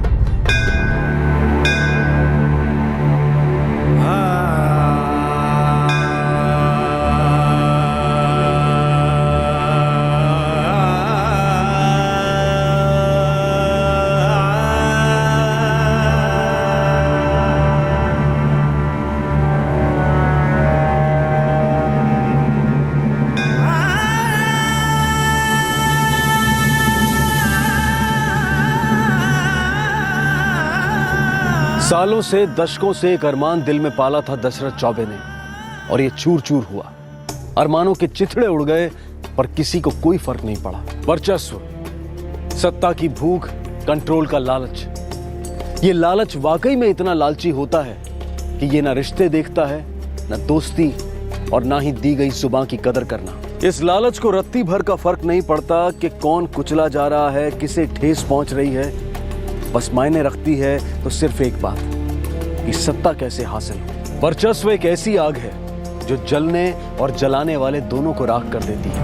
सालों से, दशकों से एक अरमान दिल में पाला था दशरथ चौबे ने और ये चूर चूर हुआ। अरमानों के चिथड़े उड़ गए पर किसी को कोई फर्क नहीं पड़ा। वर्चस्व, सत्ता की भूख, कंट्रोल का लालच। ये लालच वाकई में इतना लालची होता है कि ये ना रिश्ते देखता है, ना दोस्ती और ना ही दी गई जुबान की कदर करना। इस लालच को रत्ती भर का फर्क नहीं पड़ता कि कौन कुचला जा रहा है, किसे ठेस पहुंच रही है। बस मायने रखती है तो सिर्फ एक बात कि सत्ता कैसे हासिल हो। वर्चस्व एक ऐसी आग है जो जलने और जलाने वाले दोनों को राख कर देती है।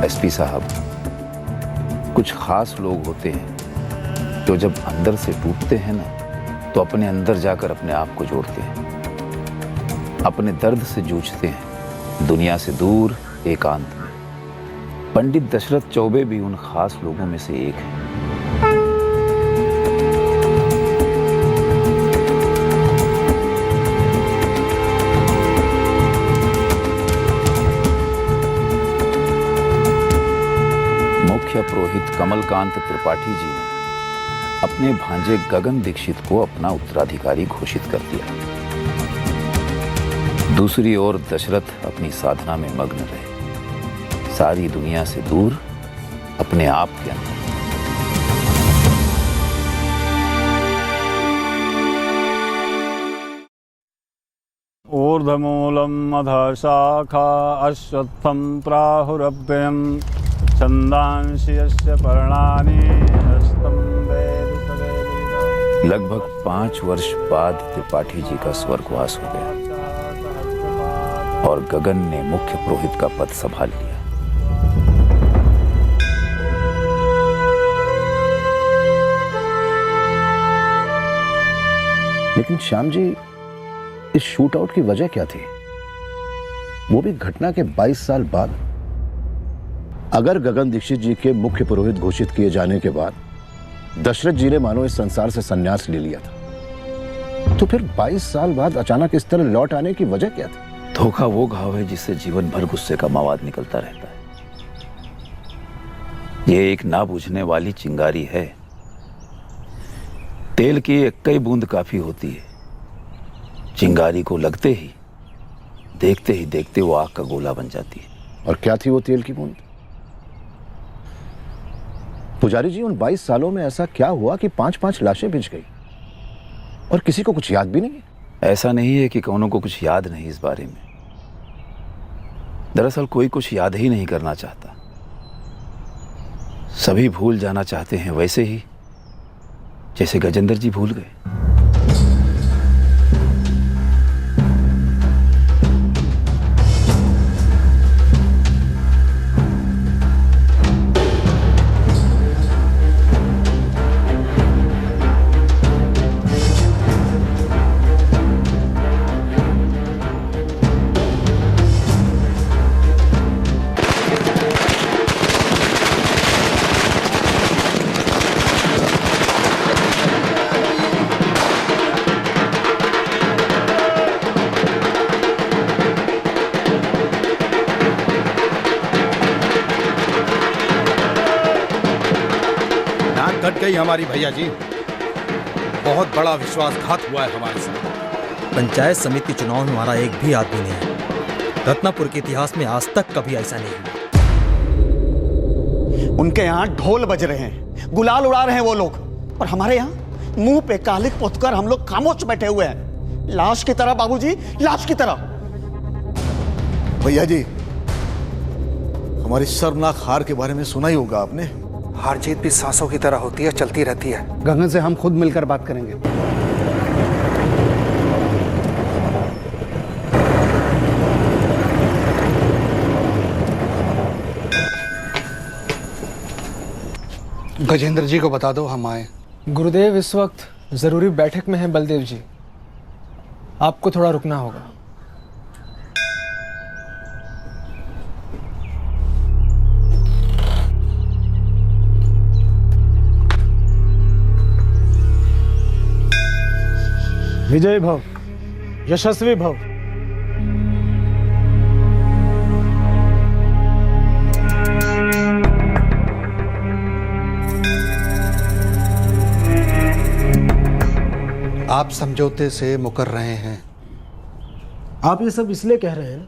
एसपी साहब, कुछ खास लोग होते हैं जो जब अंदर से टूटते हैं ना तो अपने अंदर जाकर अपने आप को जोड़ते हैं, अपने दर्द से जूझते हैं, दुनिया से दूर एकांत में। पंडित दशरथ चौबे भी उन खास लोगों में से एक हैं। मुख्य पुरोहित कमलकांत त्रिपाठी जी ने अपने भांजे गगन दीक्षित को अपना उत्तराधिकारी घोषित कर दिया। दूसरी ओर दशरथ अपनी साधना में मग्न रहे, सारी दुनिया से दूर, अपने आप के अंदर। ऊर्ध्वमूलम् अधः शाखा अश्वत्थं प्राहुरव्ययम् छंदांसि यस्य पर्णानि हस्तं वेद तवेद। लगभग 5 वर्ष बाद त्रिपाठी जी का स्वर्गवास हो गया और गगन ने मुख्य पुरोहित का पद संभाल लिया। लेकिन श्याम जी, इस शूट आउट की वजह क्या थी, वो भी घटना के 22 साल बाद? अगर गगन दीक्षित जी के मुख्य पुरोहित घोषित किए जाने के बाद दशरथ जी ने मानो इस संसार से संन्यास ले लिया था, तो फिर 22 साल बाद अचानक इस तरह लौट आने की वजह क्या थी? धोखा वो घाव है जिससे जीवन भर गुस्से का मवाद निकलता रहता है। ये एक ना बुझने वाली चिंगारी है। तेल की एक कई बूंद काफी होती है। चिंगारी को लगते ही देखते वो आग का गोला बन जाती है। और क्या थी वो तेल की बूंद? पुजारी जी, उन 22 सालों में ऐसा क्या हुआ कि 5-5 लाशें बिछ गई और किसी को कुछ याद भी नहीं? ऐसा नहीं है कि कौनों को कुछ याद नहीं इस बारे में। दरअसल कोई कुछ याद ही नहीं करना चाहता। सभी भूल जाना चाहते हैं, वैसे ही जैसे गजेंद्र जी भूल गए। हमारी भैया जी, बहुत बड़ा विश्वासघात हुआ है हमारे साथ। पंचायत समिति चुनाव में हमारा एक भी आदमी नहीं है। रत्नापुर के इतिहास में आज तक कभी ऐसा नहीं हुआ। उनके यहाँ ढोल बज रहे हैं, गुलाल उड़ा रहे हैं वो लोग, और हमारे यहाँ मुंह पे कालिक पोतकर हम लोग खामोश बैठे हुए हैं, लाश की तरह। बाबूजी, लाश की तरह। भैया जी, हमारी शर्मनाक हार के बारे में सुना ही होगा आपने। हार जीत भी सांसों की तरह होती है, चलती रहती है। गगन से हम खुद मिलकर बात करेंगे। गजेंद्र जी को बता दो हम आए। गुरुदेव इस वक्त जरूरी बैठक में है बलदेव जी, आपको थोड़ा रुकना होगा। विजय भव, यशस्वी भव। आप समझौते से मुकर रहे हैं। आप ये सब इसलिए कह रहे हैं ना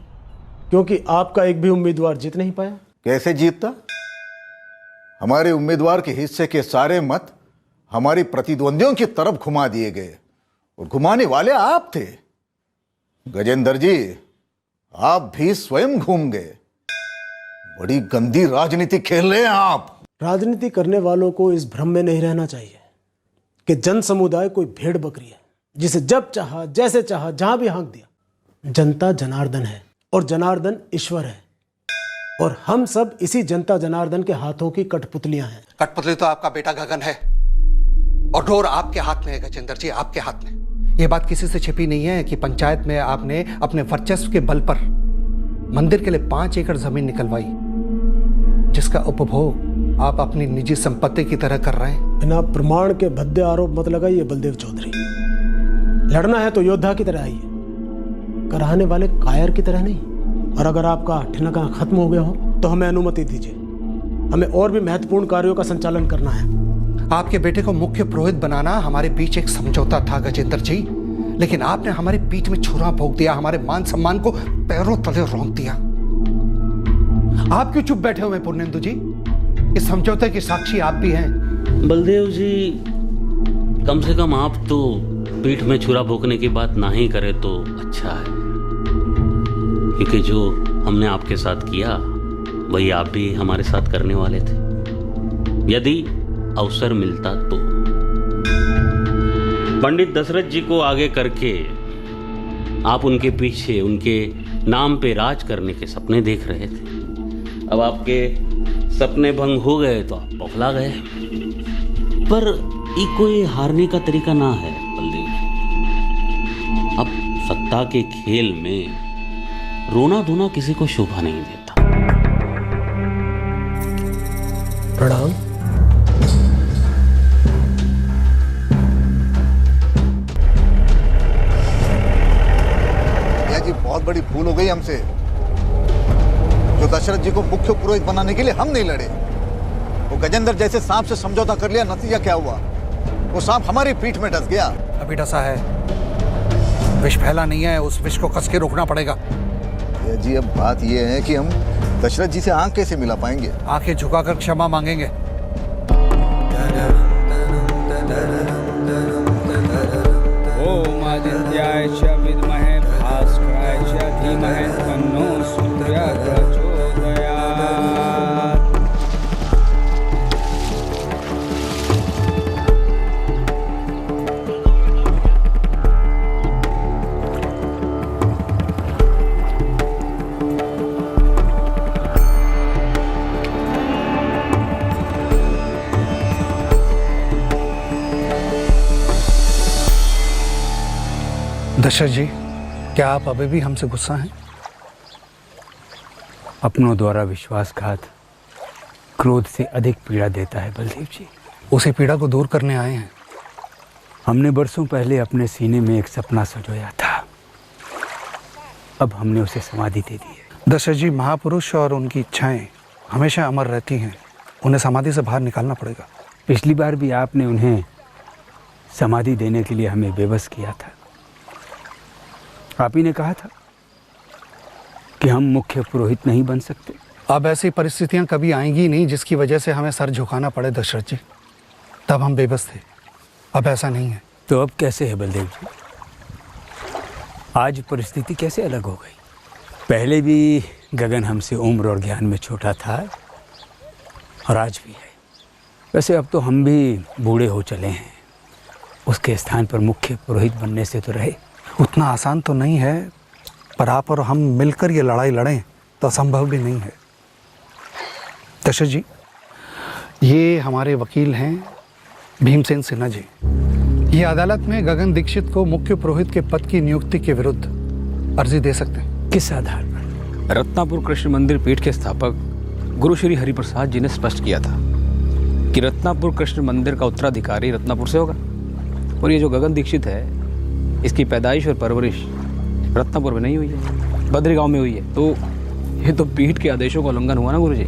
क्योंकि आपका एक भी उम्मीदवार जीत नहीं पाया। कैसे जीतता? हमारे उम्मीदवार के हिस्से के सारे मत हमारी प्रतिद्वंदियों की तरफ घुमा दिए गए, और घुमाने वाले आप थे। गजेंद्र जी, आप भी स्वयं घूम गए। बड़ी गंदी राजनीति खेल रहे हैं आप। राजनीति करने वालों को इस भ्रम में नहीं रहना चाहिए कि जन समुदाय कोई भेड़ बकरी है जिसे जब चाहा, जैसे चाहा, जहां भी हाँक दिया। जनता जनार्दन है और जनार्दन ईश्वर है, और हम सब इसी जनता जनार्दन के हाथों की कठपुतलियां हैं। कठपुतली तो आपका बेटा गगन है, और डोर आपके हाथ में है गजेंद्र जी, आपके हाथ में। ये बात किसी से छिपी नहीं है कि पंचायत में आपने अपने वर्चस्व के बल पर मंदिर के लिए 5 एकड़ जमीन निकलवाई, जिसका उपभोग आप अपनी निजी संपत्ति की तरह कर रहे हैं। बिना प्रमाण के भद्दे आरोप मत लगाइए बलदेव चौधरी। लड़ना है तो योद्धा की तरह आइए, कराने वाले कायर की तरह नहीं। और अगर आपका ठिकाना खत्म हो गया हो तो हमें अनुमति दीजिए, हमें और भी महत्वपूर्ण कार्यों का संचालन करना है। आपके बेटे को मुख्य पुरोहित बनाना हमारे बीच एक समझौता था गजेंद्र जी, लेकिन आपने हमारी पीठ में छुरा भोंक दिया, हमारे मान सम्मान को पैरों तले रौंद दिया। आप क्यों चुप बैठे हुए पूर्णेंदु जी? इस समझौते की साक्षी आप भी हैं। बलदेव जी, कम से कम आप तो पीठ में छुरा भोंकने की बात ना ही करे तो अच्छा है, क्योंकि जो हमने आपके साथ किया वही आप भी हमारे साथ करने वाले थे, यदि अवसर मिलता तो। पंडित दशरथ जी को आगे करके आप उनके पीछे, उनके नाम पे राज करने के सपने देख रहे थे। अब आपके सपने भंग हो गए तो आप बौखला गए। पर ये कोई हारने का तरीका ना है बलदेव जी। सत्ता के खेल में रोना धोना किसी को शोभा नहीं देता। प्रणाम। भैया जी, बहुत बड़ी भूल हो गई हमसे। जो दशरथ जी को मुख्य पुरोहित बनाने के लिए हम नहीं लड़े, वो गजेंद्र जैसे सांप से समझौता कर लिया। नतीजा क्या हुआ? वो सांप हमारी पीठ में डस गया। अभी डसा है, विष फैला नहीं है, उस विष को कस के रोकना पड़ेगा। जी अब बात यह है कि हम दशरथ जी से आंख कैसे मिला पाएंगे? आंखें झुकाकर क्षमा मांगेंगे। ओम आदित्याय च विद्महे भास्कराय च धीमहि तन्नो सूर्यः प्रचोदयात्। दशरथ जी, क्या आप अभी भी हमसे गुस्सा हैं? अपनों द्वारा विश्वासघात क्रोध से अधिक पीड़ा देता है बलदेव जी। उसी पीड़ा को दूर करने आए हैं। हमने बरसों पहले अपने सीने में एक सपना सजोया था, अब हमने उसे समाधि दे दी है। दशरथ जी, महापुरुष और उनकी इच्छाएं हमेशा अमर रहती हैं, उन्हें समाधि से बाहर निकालना पड़ेगा। पिछली बार भी आपने उन्हें समाधि देने के लिए हमें बेबस किया था। आप ही ने कहा था कि हम मुख्य पुरोहित नहीं बन सकते। अब ऐसी परिस्थितियां कभी आएंगी नहीं जिसकी वजह से हमें सर झुकाना पड़े दशरथ जी। तब हम बेबस थे, अब ऐसा नहीं है। तो अब कैसे है बलदेव जी? आज परिस्थिति कैसे अलग हो गई? पहले भी गगन हमसे उम्र और ज्ञान में छोटा था और आज भी है। वैसे अब तो हम भी बूढ़े हो चले हैं, उसके स्थान पर मुख्य पुरोहित बनने से तो रहे। उतना आसान तो नहीं है, पर आप और हम मिलकर ये लड़ाई लड़ें तो असंभव भी नहीं है। दशरथ जी, ये हमारे वकील हैं भीमसेन सिन्हा जी। ये अदालत में गगन दीक्षित को मुख्य पुरोहित के पद की नियुक्ति के विरुद्ध अर्जी दे सकते हैं। किस आधार पर? रत्नापुर कृष्ण मंदिर पीठ के स्थापक गुरु श्री हरिप्रसाद जी ने स्पष्ट किया था कि रत्नापुर कृष्ण मंदिर का उत्तराधिकारी रत्नापुर से होगा, और ये जो गगन दीक्षित है इसकी पैदाइश और परवरिश रत्नापुर में नहीं हुई है, बद्री गांव में हुई है। तो ये तो पीठ के आदेशों का उल्लंघन हुआ ना गुरुजी।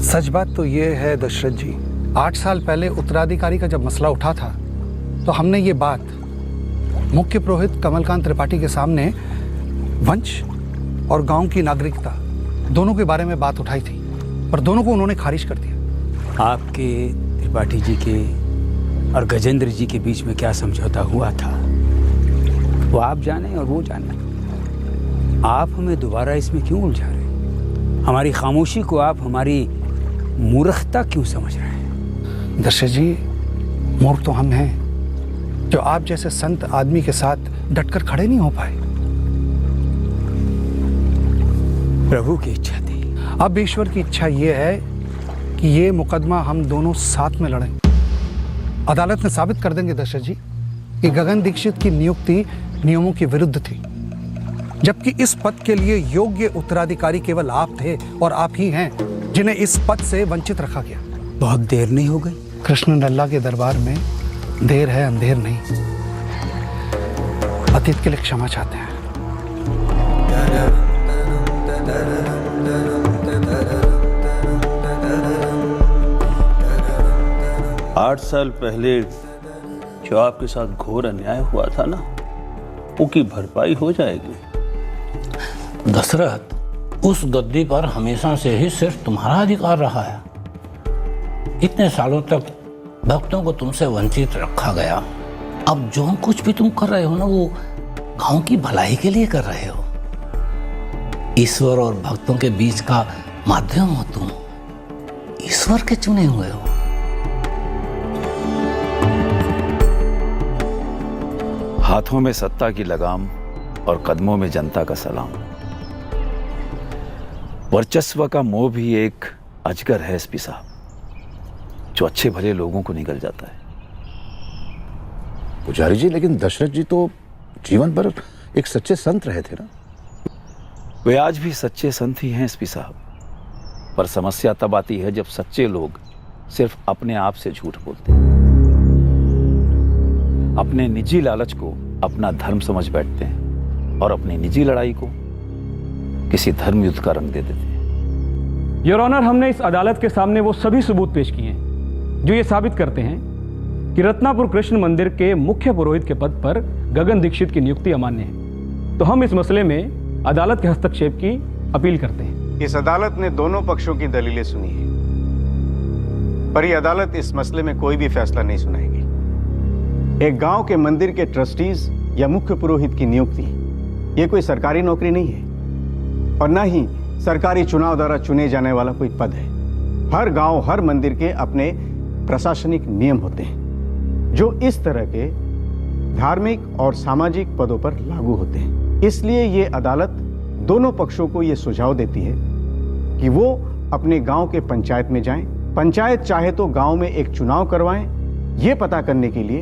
सच बात तो ये है दशरथ जी, 8 साल पहले उत्तराधिकारी का जब मसला उठा था तो हमने ये बात मुख्य पुरोहित कमलकांत त्रिपाठी के सामने वंश और गांव की नागरिकता दोनों के बारे में बात उठाई थी, पर दोनों को उन्होंने खारिज कर दिया। आपके, त्रिपाठी जी के और गजेंद्र जी के बीच में क्या समझौता हुआ था वो आप जाने और वो जाने। आप हमें दोबारा इसमें क्यों उलझा रहे हैं? हमारी खामोशी को आप हमारी मूर्खता क्यों समझ रहे हैं? दशरथ जी, मूर्ख तो हम हैं जो आप जैसे संत आदमी के साथ डटकर खड़े नहीं हो पाए। प्रभु की इच्छा थी। अब ईश्वर की इच्छा ये है कि ये मुकदमा हम दोनों साथ में लड़ें। अदालत में साबित कर देंगे दशरथ जी कि गगन दीक्षित की नियुक्ति नियमों के विरुद्ध थी, जबकि इस पद के लिए योग्य उत्तराधिकारी केवल आप थे और आप ही हैं जिन्हें इस पद से वंचित रखा गया। बहुत देर नहीं हो गई? कृष्ण लल्ला के दरबार में देर है, अंधेर नहीं। अतीत के लिए क्षमा चाहते हैं। 8 साल पहले जो आपके साथ घोर अन्याय हुआ था ना, उसकी भरपाई हो जाएगी। दशरथ, उस गद्दी पर हमेशा से ही सिर्फ तुम्हारा अधिकार रहा है। इतने सालों तक भक्तों को तुमसे वंचित रखा गया। अब जो कुछ भी तुम कर रहे हो ना, वो गांव की भलाई के लिए कर रहे हो। ईश्वर और भक्तों के बीच का माध्यम हो तुम, ईश्वर के चुने हुए हो। हाथों में सत्ता की लगाम और कदमों में जनता का सलाम। वर्चस्व का मोह भी एक अजगर है एसपी साहब, जो अच्छे भले लोगों को निगल जाता है। पुजारी जी, लेकिन दशरथ जी तो जीवन भर एक सच्चे संत रहे थे ना। वे आज भी सच्चे संत ही हैं एसपी साहब, पर समस्या तब आती है जब सच्चे लोग सिर्फ अपने आप से झूठ बोलते हैं, अपने निजी लालच को अपना धर्म समझ बैठते हैं और अपनी निजी लड़ाई को किसी धर्म युद्ध का रंग दे देते हैं। योर ऑनर, हमने इस अदालत के सामने वो सभी सबूत पेश किए हैं जो ये साबित करते हैं कि रत्नापुर कृष्ण मंदिर के मुख्य पुरोहित के पद पर गगन दीक्षित की नियुक्ति अमान्य है। तो हम इस मसले में अदालत के हस्तक्षेप की अपील करते हैं। इस अदालत ने दोनों पक्षों की दलीलें सुनी हैं, पर यह अदालत इस मसले में कोई भी फैसला नहीं सुनाएगी। एक गांव के मंदिर के ट्रस्टीज या मुख्य पुरोहित की नियुक्ति ये कोई सरकारी नौकरी नहीं है और न ही सरकारी चुनाव द्वारा चुने जाने वाला कोई पद है। हर गांव, हर मंदिर के अपने प्रशासनिक नियम होते हैं जो इस तरह के धार्मिक और सामाजिक पदों पर लागू होते हैं। इसलिए ये अदालत दोनों पक्षों को ये सुझाव देती है कि वो अपने गांव के पंचायत में जाएं। पंचायत चाहे तो गांव में एक चुनाव करवाएं, ये पता करने के लिए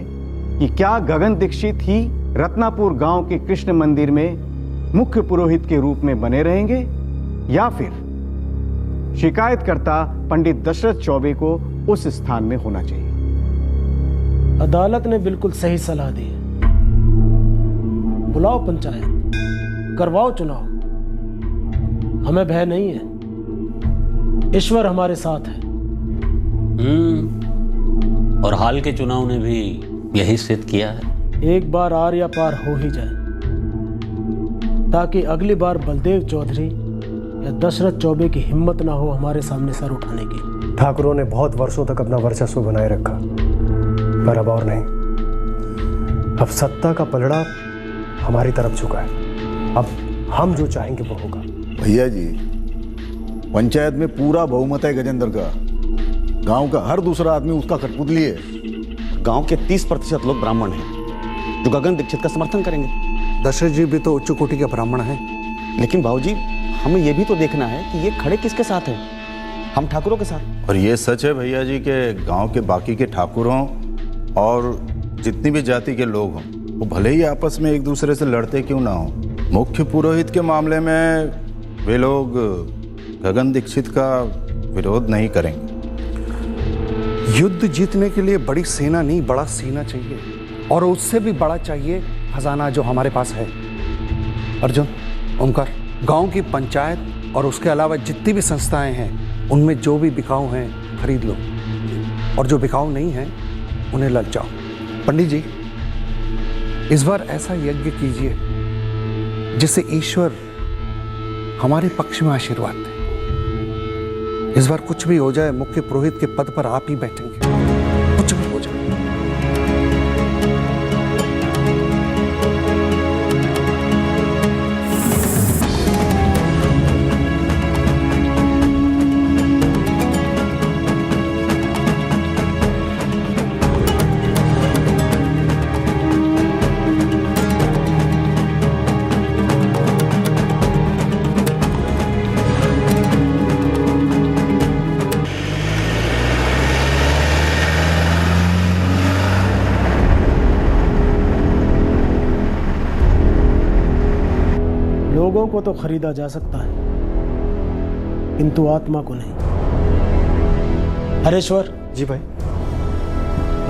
कि क्या गगन दीक्षित ही रत्नापुर गांव के कृष्ण मंदिर में मुख्य पुरोहित के रूप में बने रहेंगे या फिर शिकायतकर्ता पंडित दशरथ चौबे को उस स्थान में होना चाहिए। अदालत ने बिल्कुल सही सलाह दी है। बुलाओ पंचायत, करवाओ चुनाव, हमें भय नहीं है, ईश्वर हमारे साथ है। और हाल के चुनाव ने भी यही सिद्ध किया है। एक बार आर या पार हो ही जाए ताकि अगली बार बलदेव चौधरी या दशरथ चौबे की हिम्मत ना हो हमारे सामने सर उठाने की। ठाकुरों ने बहुत वर्षों तक अपना वर्चस्व बनाए रखा, पर अब और नहीं। अब सत्ता का पलड़ा हमारी तरफ झुका है। अब हम जो चाहेंगे वो होगा। भैया जी, पंचायत में पूरा बहुमत है गजेंद्र का। गांव का हर दूसरा आदमी उसका कठपुतली है। गांव के 30% लोग ब्राह्मण हैं जो गगन दीक्षित का समर्थन करेंगे। दशरथ जी भी तो उच्च कोटि के ब्राह्मण हैं। लेकिन बाबूजी, हमें यह भी तो देखना है कि ये खड़े किसके साथ हैं। हम ठाकुरों के साथ। और ये सच है भैया जी के गांव के बाकी के ठाकुरों और जितनी भी जाति के लोग हों, वो भले ही आपस में एक दूसरे से लड़ते क्यों ना हो, मुख्य पुरोहित के मामले में वे लोग गगन दीक्षित का विरोध नहीं करेंगे। युद्ध जीतने के लिए बड़ी सेना नहीं, बड़ा सीना चाहिए, और उससे भी बड़ा चाहिए खजाना जो हमारे पास है। अर्जुन, ओमकार, गांव की पंचायत और उसके अलावा जितनी भी संस्थाएं हैं उनमें जो भी बिकाऊ हैं खरीद लो, और जो बिकाऊ नहीं हैं उन्हें ललचाओ। पंडित जी, इस बार ऐसा यज्ञ कीजिए जिससे ईश्वर हमारे पक्ष में आशीर्वाद दे। इस बार कुछ भी हो जाए, मुख्य पुरोहित के पद पर आप ही बैठेंगे, कुछ भी हो जाए। लोगों को तो खरीदा जा सकता है किंतु आत्मा को नहीं। हरेश्वर जी भाई,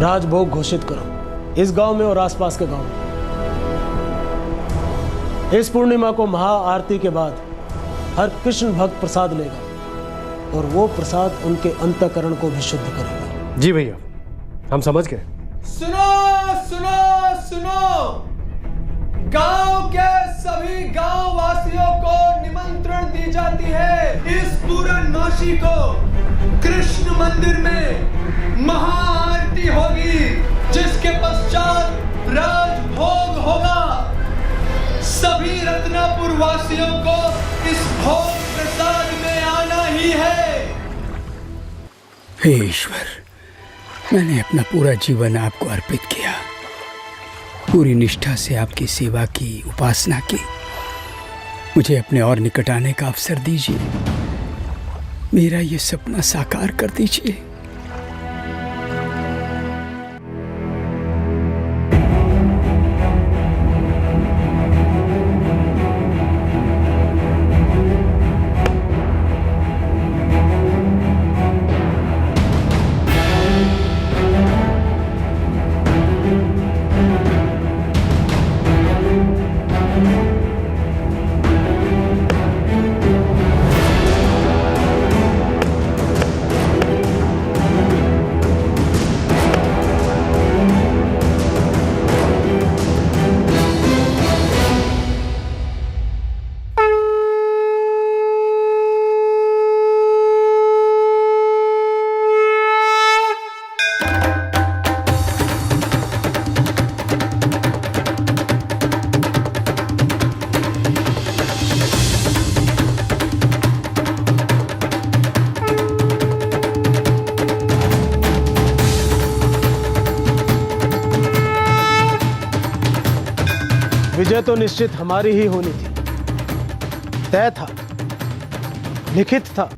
राजभोग घोषित करो इस गांव में और आसपास के गांव में। इस पूर्णिमा को महाआरती के बाद हर कृष्ण भक्त प्रसाद लेगा और वो प्रसाद उनके अंतःकरण को भी शुद्ध करेगा। जी भैया, हम समझ गए। सुनो सुनो सुनो, गांव के सभी गांव वासियों को निमंत्रण दी जाती है इस पूर्णमासी को कृष्ण मंदिर में महाआरती होगी, जिसके पश्चात राजभोग होगा। सभी रत्नापुर वासियों को इस भोग प्रसाद में आना ही है। हे ईश्वर, मैंने अपना पूरा जीवन आपको अर्पित किया, पूरी निष्ठा से आपकी सेवा की, उपासना की। मुझे अपने और निकट आने का अवसर दीजिए, मेरा ये सपना साकार कर दीजिए। विजय तो निश्चित हमारी ही होनी थी, तय था, लिखित था।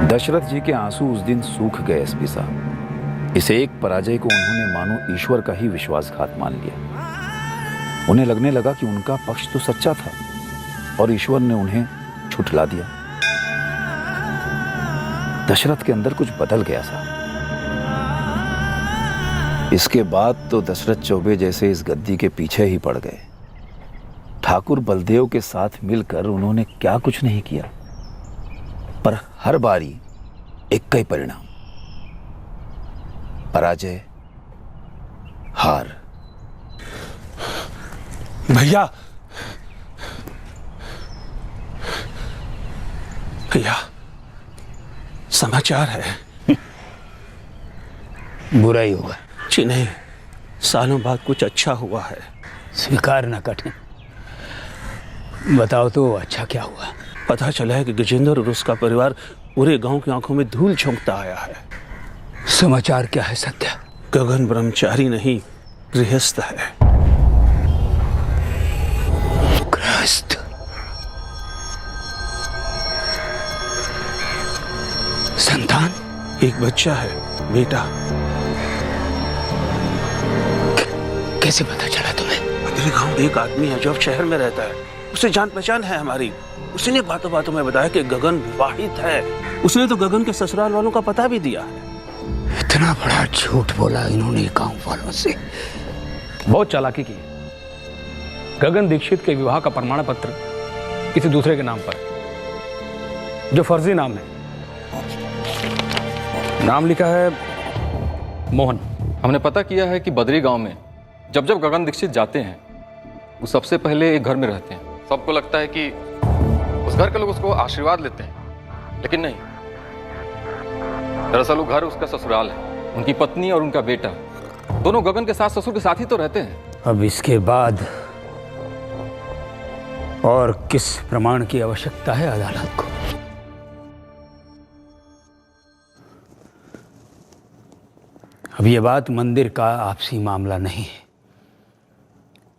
दशरथ जी के आंसू उस दिन सूख गए एसपी साहब। इस एक पराजय को उन्होंने मानो ईश्वर का ही विश्वासघात मान लिया। उन्हें लगने लगा कि उनका पक्ष तो सच्चा था और ईश्वर ने उन्हें छुटला दिया। दशरथ के अंदर कुछ बदल गया साहब। इसके बाद तो दशरथ चौबे जैसे इस गद्दी के पीछे ही पड़ गए। ठाकुर बलदेव के साथ मिलकर उन्होंने क्या कुछ नहीं किया, पर हर बारी एक ही परिणाम, पराजय, हार। भैया, भैया, समाचार है। बुरा ही होगा। जी नहीं, सालों बाद कुछ अच्छा हुआ है। स्वीकार न कठिन। बताओ तो अच्छा क्या हुआ? पता चला है कि गजेंद्र और उसका परिवार पूरे गांव की आंखों में धूल झोंकता आया है। समाचार क्या है सत्या? गगन ब्रह्मचारी नहीं, गृहस्थ है। गृहस्थ? संतान? एक बच्चा है, बेटा। कैसे पता चला तुम्हें? मेरे गांव में एक आदमी है जो अब शहर में रहता है, उससे जान पहचान है हमारी। उसने बातों बातों में बताया कि गगन विवाहित है। उसने तो गगन के ससुराल वालों का पता भी दिया है। इतना बड़ा झूठ बोला इन्होंने गांव वालों से। बहुत चालाकी की। गगन दीक्षित के विवाह का प्रमाण पत्र किसी दूसरे के नाम पर, जो फर्जी नाम है। नाम लिखा है मोहन। हमने पता किया है कि बदरी गांव में जब जब गगन दीक्षित जाते हैं वो सबसे पहले एक घर में रहते हैं। सबको लगता है कि उस घर के लोग उसको आशीर्वाद लेते हैं, लेकिन नहीं। दरअसल वो घर उसका ससुराल है। उनकी पत्नी और उनका बेटा दोनों गगन के सास ससुर के साथ ही तो रहते हैं। अब इसके बाद और किस प्रमाण की आवश्यकता है अदालत को? अब यह बात मंदिर का आपसी मामला नहीं है,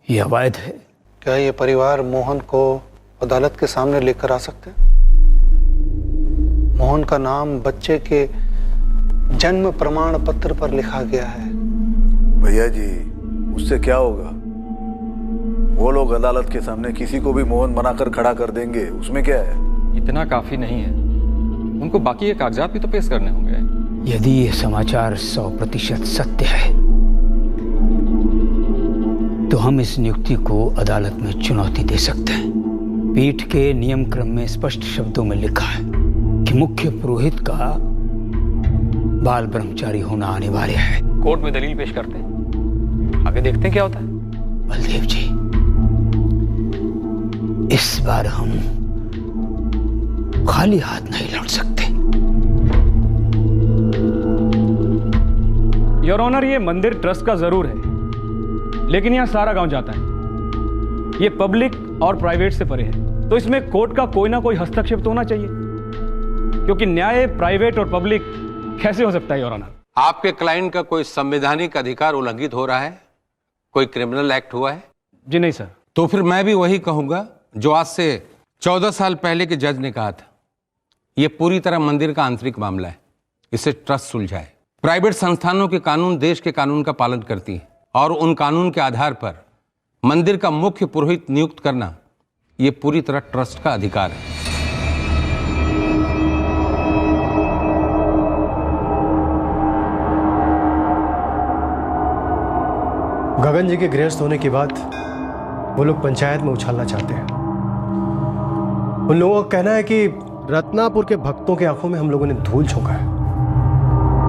यह अवैध है। क्या ये परिवार मोहन को अदालत के सामने लेकर आ सकते हैं? मोहन का नाम बच्चे के जन्म प्रमाण पत्र पर लिखा गया है। भैया जी, उससे क्या होगा? वो लोग अदालत के सामने किसी को भी मोहन बनाकर खड़ा कर देंगे, उसमें क्या है? इतना काफी नहीं है, उनको बाकी ये कागजात भी तो पेश करने होंगे। यदि यह समाचार 100% सत्य है तो हम इस नियुक्ति को अदालत में चुनौती दे सकते हैं। पीठ के नियम क्रम में स्पष्ट शब्दों में लिखा है कि मुख्य पुरोहित का बाल ब्रह्मचारी होना अनिवार्य है। कोर्ट में दलील पेश करते हैं, आगे देखते हैं क्या होता है। बलदेव जी, इस बार हम खाली हाथ नहीं लौट सकते। योर ऑनर, ये मंदिर ट्रस्ट का जरूर है, लेकिन यहां सारा गांव जाता है। ये पब्लिक और प्राइवेट से परे है, तो इसमें कोर्ट का कोई ना कोई हस्तक्षेप तो होना चाहिए, क्योंकि न्याय प्राइवेट और पब्लिक कैसे हो सकता है योर ऑनर? आपके क्लाइंट का कोई संवैधानिक अधिकार उल्लंघित हो रहा है? कोई क्रिमिनल एक्ट हुआ है? जी नहीं सर। तो फिर मैं भी वही कहूंगा जो आज से 14 साल पहले के जज ने कहा था। यह पूरी तरह मंदिर का आंतरिक मामला है, इसे ट्रस्ट सुलझाए। प्राइवेट संस्थानों के कानून देश के कानून का पालन करती है और उन कानून के आधार पर मंदिर का मुख्य पुरोहित नियुक्त करना यह पूरी तरह ट्रस्ट का अधिकार है। गगन जी के गृहस्थ होने के बाद वो लोग पंचायत में उछालना चाहते हैं। उन लोगों का कहना है कि रत्नापुर के भक्तों की आंखों में हम लोगों ने धूल झोंका है।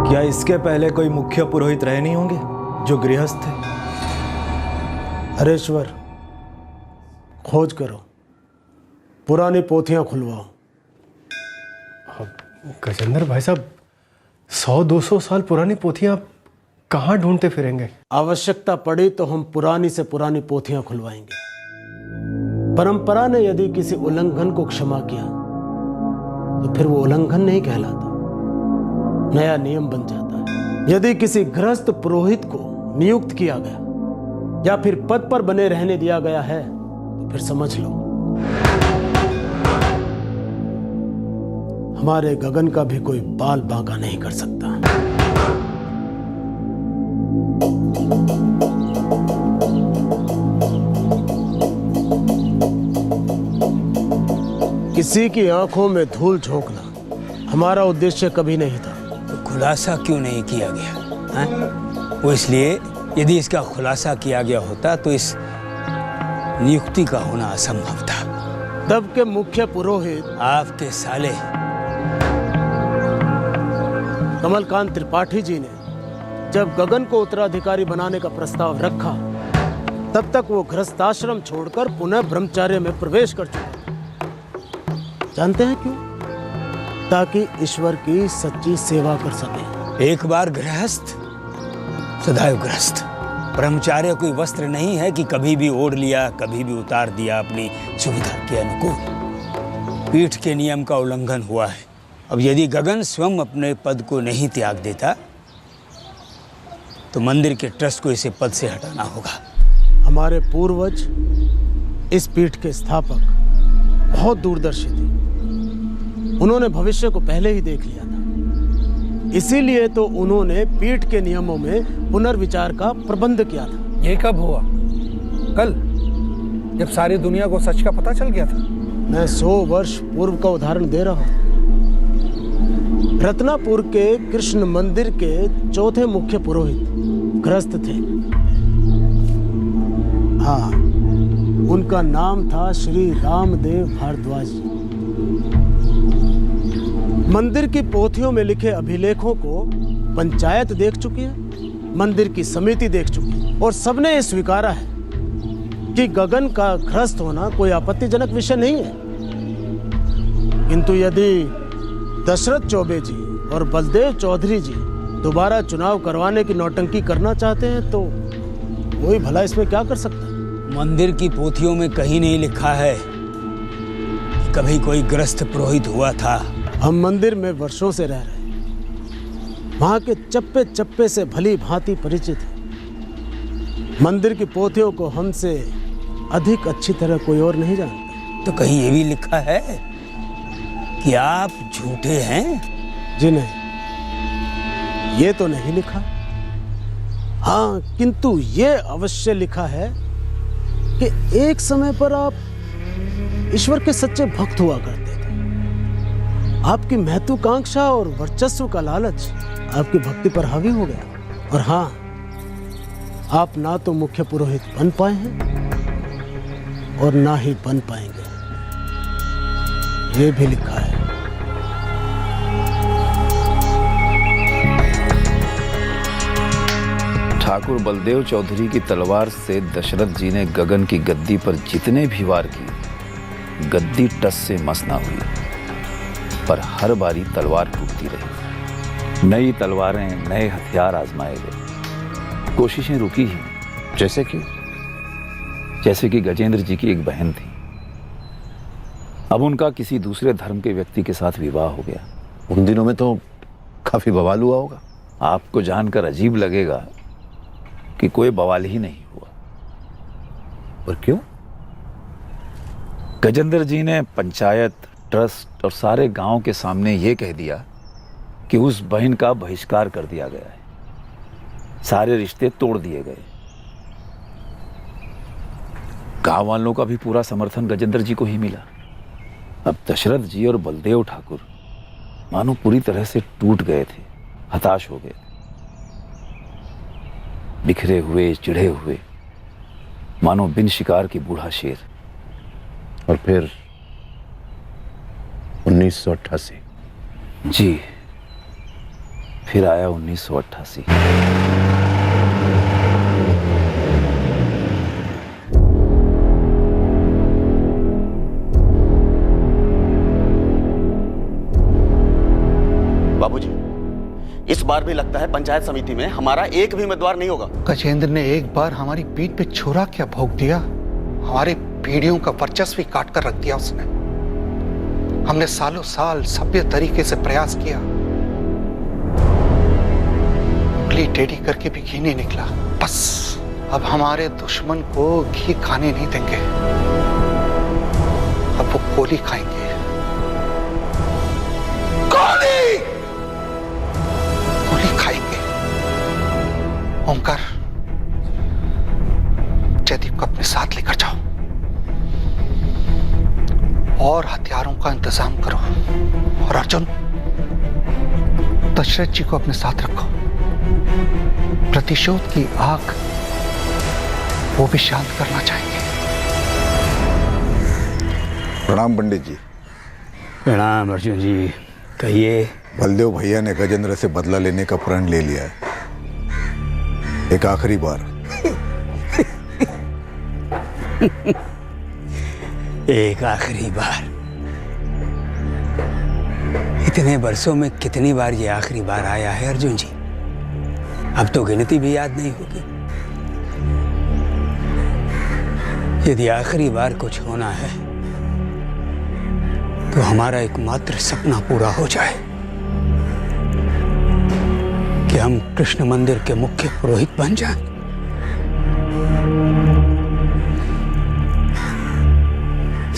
क्या इसके पहले कोई मुख्य पुरोहित रहे नहीं होंगे जो गृहस्थ थे? हरेश्वर, खोज करो, पुरानी पोथियां खुलवाओ। गजेंद्र भाई साहब, 100-200 साल पुरानी पोथियां कहाँ ढूंढते फिरेंगे? आवश्यकता पड़ी तो हम पुरानी से पुरानी पोथियां खुलवाएंगे। परंपरा ने यदि किसी उल्लंघन को क्षमा किया तो फिर वो उल्लंघन नहीं कहलाता, नया नियम बन जाता है। यदि किसी गृहस्थ पुरोहित को नियुक्त किया गया या फिर पद पर बने रहने दिया गया है तो फिर समझ लो हमारे गगन का भी कोई बाल बांका नहीं कर सकता। किसी की आंखों में धूल झोंकना हमारा उद्देश्य कभी नहीं था। तो खुलासा क्यों नहीं किया गया? वो इसलिए, यदि इसका खुलासा किया गया होता तो इस नियुक्ति का होना असंभव था। तब के मुख्य पुरोहित आपके साले कमलकांत त्रिपाठी जी ने जब गगन को उत्तराधिकारी बनाने का प्रस्ताव रखा, तब तक वो गृहस्थाश्रम छोड़कर पुनः ब्रह्मचर्य में प्रवेश कर चुके। जानते हैं क्यों? ताकि ईश्वर की सच्ची सेवा कर सके। एक बार गृहस्थ सदैव गृहस्थ। ब्रह्मचार्य कोई वस्त्र नहीं है कि कभी भी ओढ़ लिया, कभी भी उतार दिया अपनी सुविधा के अनुकूल। पीठ के नियम का उल्लंघन हुआ है। अब यदि गगन स्वयं अपने पद को नहीं त्याग देता तो मंदिर के ट्रस्ट को इसे पद से हटाना होगा। हमारे पूर्वज, इस पीठ के स्थापक, बहुत दूरदर्शी थे। उन्होंने भविष्य को पहले ही देख लिया था। इसीलिए तो उन्होंने पीठ के नियमों में पुनर्विचार का प्रबंध किया था। ये कब हुआ? कल, जब सारी दुनिया को सच का पता चल गया था। मैं 100 वर्ष पूर्व का उदाहरण दे रहा हूँ। रत्नापुर के कृष्ण मंदिर के चौथे मुख्य पुरोहित गृहस्थ थे। हाँ, उनका नाम था श्री रामदेव भारद्वाज जी। मंदिर की पोथियों में लिखे अभिलेखों को पंचायत देख चुकी है, मंदिर की समिति देख चुकी है और सबने ये स्वीकारा है कि गगन का गृहस्थ होना कोई आपत्तिजनक विषय नहीं है। किंतु यदि दशरथ चौबे जी और बलदेव चौधरी जी दोबारा चुनाव करवाने की नौटंकी करना चाहते हैं तो कोई भला इसमें क्या कर सकता है? मंदिर की पोथियों में कहीं नहीं लिखा है कि कभी कोई गृहस्थ पुरोहित हुआ था। हम मंदिर में वर्षों से रह रहे हैं, वहां के चप्पे चप्पे से भली भांति परिचित हैं। मंदिर की पोथियों को हमसे अधिक अच्छी तरह कोई और नहीं जानता। तो कहीं ये भी लिखा है कि आप झूठे हैं? जी नहीं, ये तो नहीं लिखा। हाँ, किंतु ये अवश्य लिखा है कि एक समय पर आप ईश्वर के सच्चे भक्त हुआ करते थे। आपकी महत्वाकांक्षा और वर्चस्व का लालच आपकी भक्ति पर हावी हो गया। और हाँ, आप ना तो मुख्य पुरोहित बन पाए हैं और ना ही बन पाएंगे, ये भी लिखा है। ठाकुर बलदेव चौधरी की तलवार से दशरथ जी ने गगन की गद्दी पर जितने भी वार किए, गद्दी टस से मस ना हुई, पर हर बारी तलवार टूटती रही। नई तलवारें, नए हथियार आजमाए गए, कोशिशें रुकी ही नहीं। जैसे कि गजेंद्र जी की एक बहन थी, अब उनका किसी दूसरे धर्म के व्यक्ति के साथ विवाह हो गया। उन दिनों में तो काफी बवाल हुआ होगा। आपको जानकर अजीब लगेगा कि कोई बवाल ही नहीं हुआ। और क्यों? गजेंद्र जी ने पंचायत, ट्रस्ट और सारे गांव के सामने ये कह दिया कि उस बहन का बहिष्कार कर दिया गया है, सारे रिश्ते तोड़ दिए गए। गांव वालों का भी पूरा समर्थन गजेंद्र जी को ही मिला। अब दशरथ जी और बलदेव ठाकुर मानो पूरी तरह से टूट गए थे, हताश हो गए, बिखरे हुए, चिढ़े हुए, मानो बिन शिकार की बूढ़ा शेर। और फिर 1988। जी, फिर आया 1988। इस बार भी लगता है पंचायत समिति में हमारा एक भी उम्मीदवार नहीं होगा। गजेंद्र ने एक बार हमारी पीठ पे छुरा क्या भोंक दिया, हमारे पीढ़ियों का वर्चस्व ही काट कर रख दिया उसने। हमने सालों साल सभ्य तरीके से प्रयास किया, उंगली टेढ़ी करके भी घी नहीं निकला। बस अब हमारे दुश्मन को घी खाने नहीं देंगे, अब वो गोली खाएंगे। गोली खाएंगे। ओमकार, जयदीप को अपने साथ लेकर जाओ और हथियारों का इंतजाम करो। और अर्जुन, दशरथ जी को अपने साथ रखो। प्रतिशोध की आग वो भी शांत करना चाहेंगे। प्रणाम पंडित जी। प्रणाम अर्जुन जी, कहिए। बलदेव भैया ने गजेंद्र से बदला लेने का प्रण ले लिया है, एक आखिरी बार। एक आखिरी बार? इतने वर्षों में कितनी बार ये आखिरी बार आया है अर्जुन जी? अब तो गिनती भी याद नहीं होगी। यदि आखिरी बार कुछ होना है तो हमारा एकमात्र सपना पूरा हो जाए कि हम कृष्ण मंदिर के मुख्य पुरोहित बन जाएं।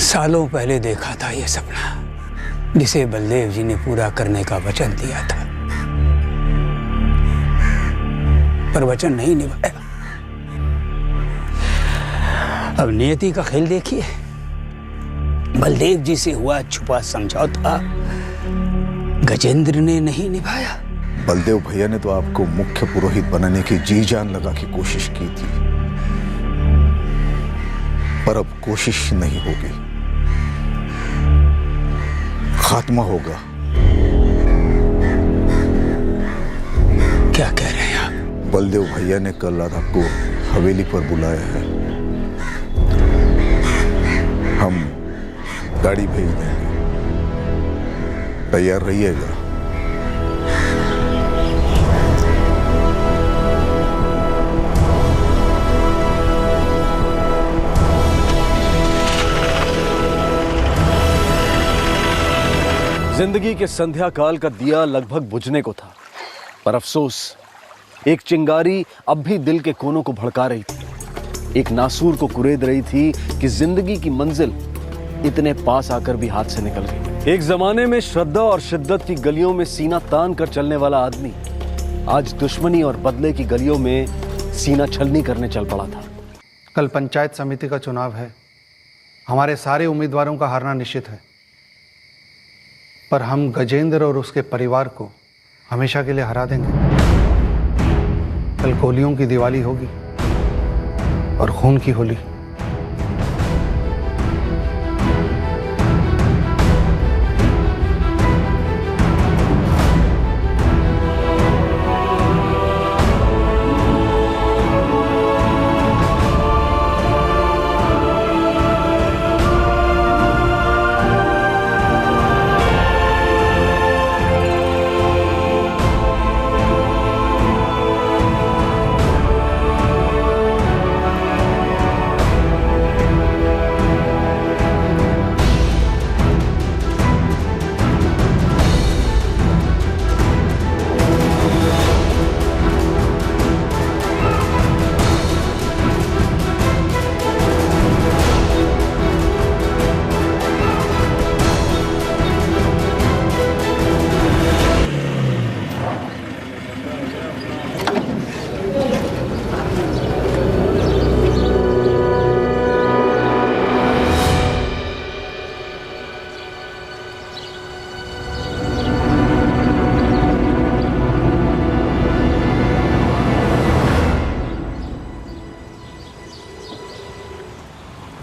सालों पहले देखा था ये सपना, जिसे बलदेव जी ने पूरा करने का वचन दिया था, पर वचन नहीं निभाया। अब नियति का खेल देखिए, बलदेव जी से हुआ छुपा समझौता गजेंद्र ने नहीं निभाया। बलदेव भैया ने तो आपको मुख्य पुरोहित बनाने की जी जान लगा की कोशिश की थी, पर अब कोशिश नहीं होगी, खात्मा होगा। क्या कह रहे हैं आप? बलदेव भैया ने कल आपको हवेली पर बुलाया है, हम गाड़ी भेज देंगे, तैयार रहिएगा। जिंदगी के संध्या काल का दिया लगभग बुझने को था, पर अफसोस एक चिंगारी अब भी दिल के कोनों को भड़का रही थी, एक नासूर को कुरेद रही थी कि जिंदगी की मंजिल इतने पास आकर भी हाथ से निकल गई। एक जमाने में श्रद्धा और शिद्दत की गलियों में सीना तान कर चलने वाला आदमी आज दुश्मनी और बदले की गलियों में सीना छलनी करने चल पड़ा था। कल पंचायत समिति का चुनाव है, हमारे सारे उम्मीदवारों का हारना निश्चित है, पर हम गजेंद्र और उसके परिवार को हमेशा के लिए हरा देंगे। कल गोलियों की दिवाली होगी और खून की होली।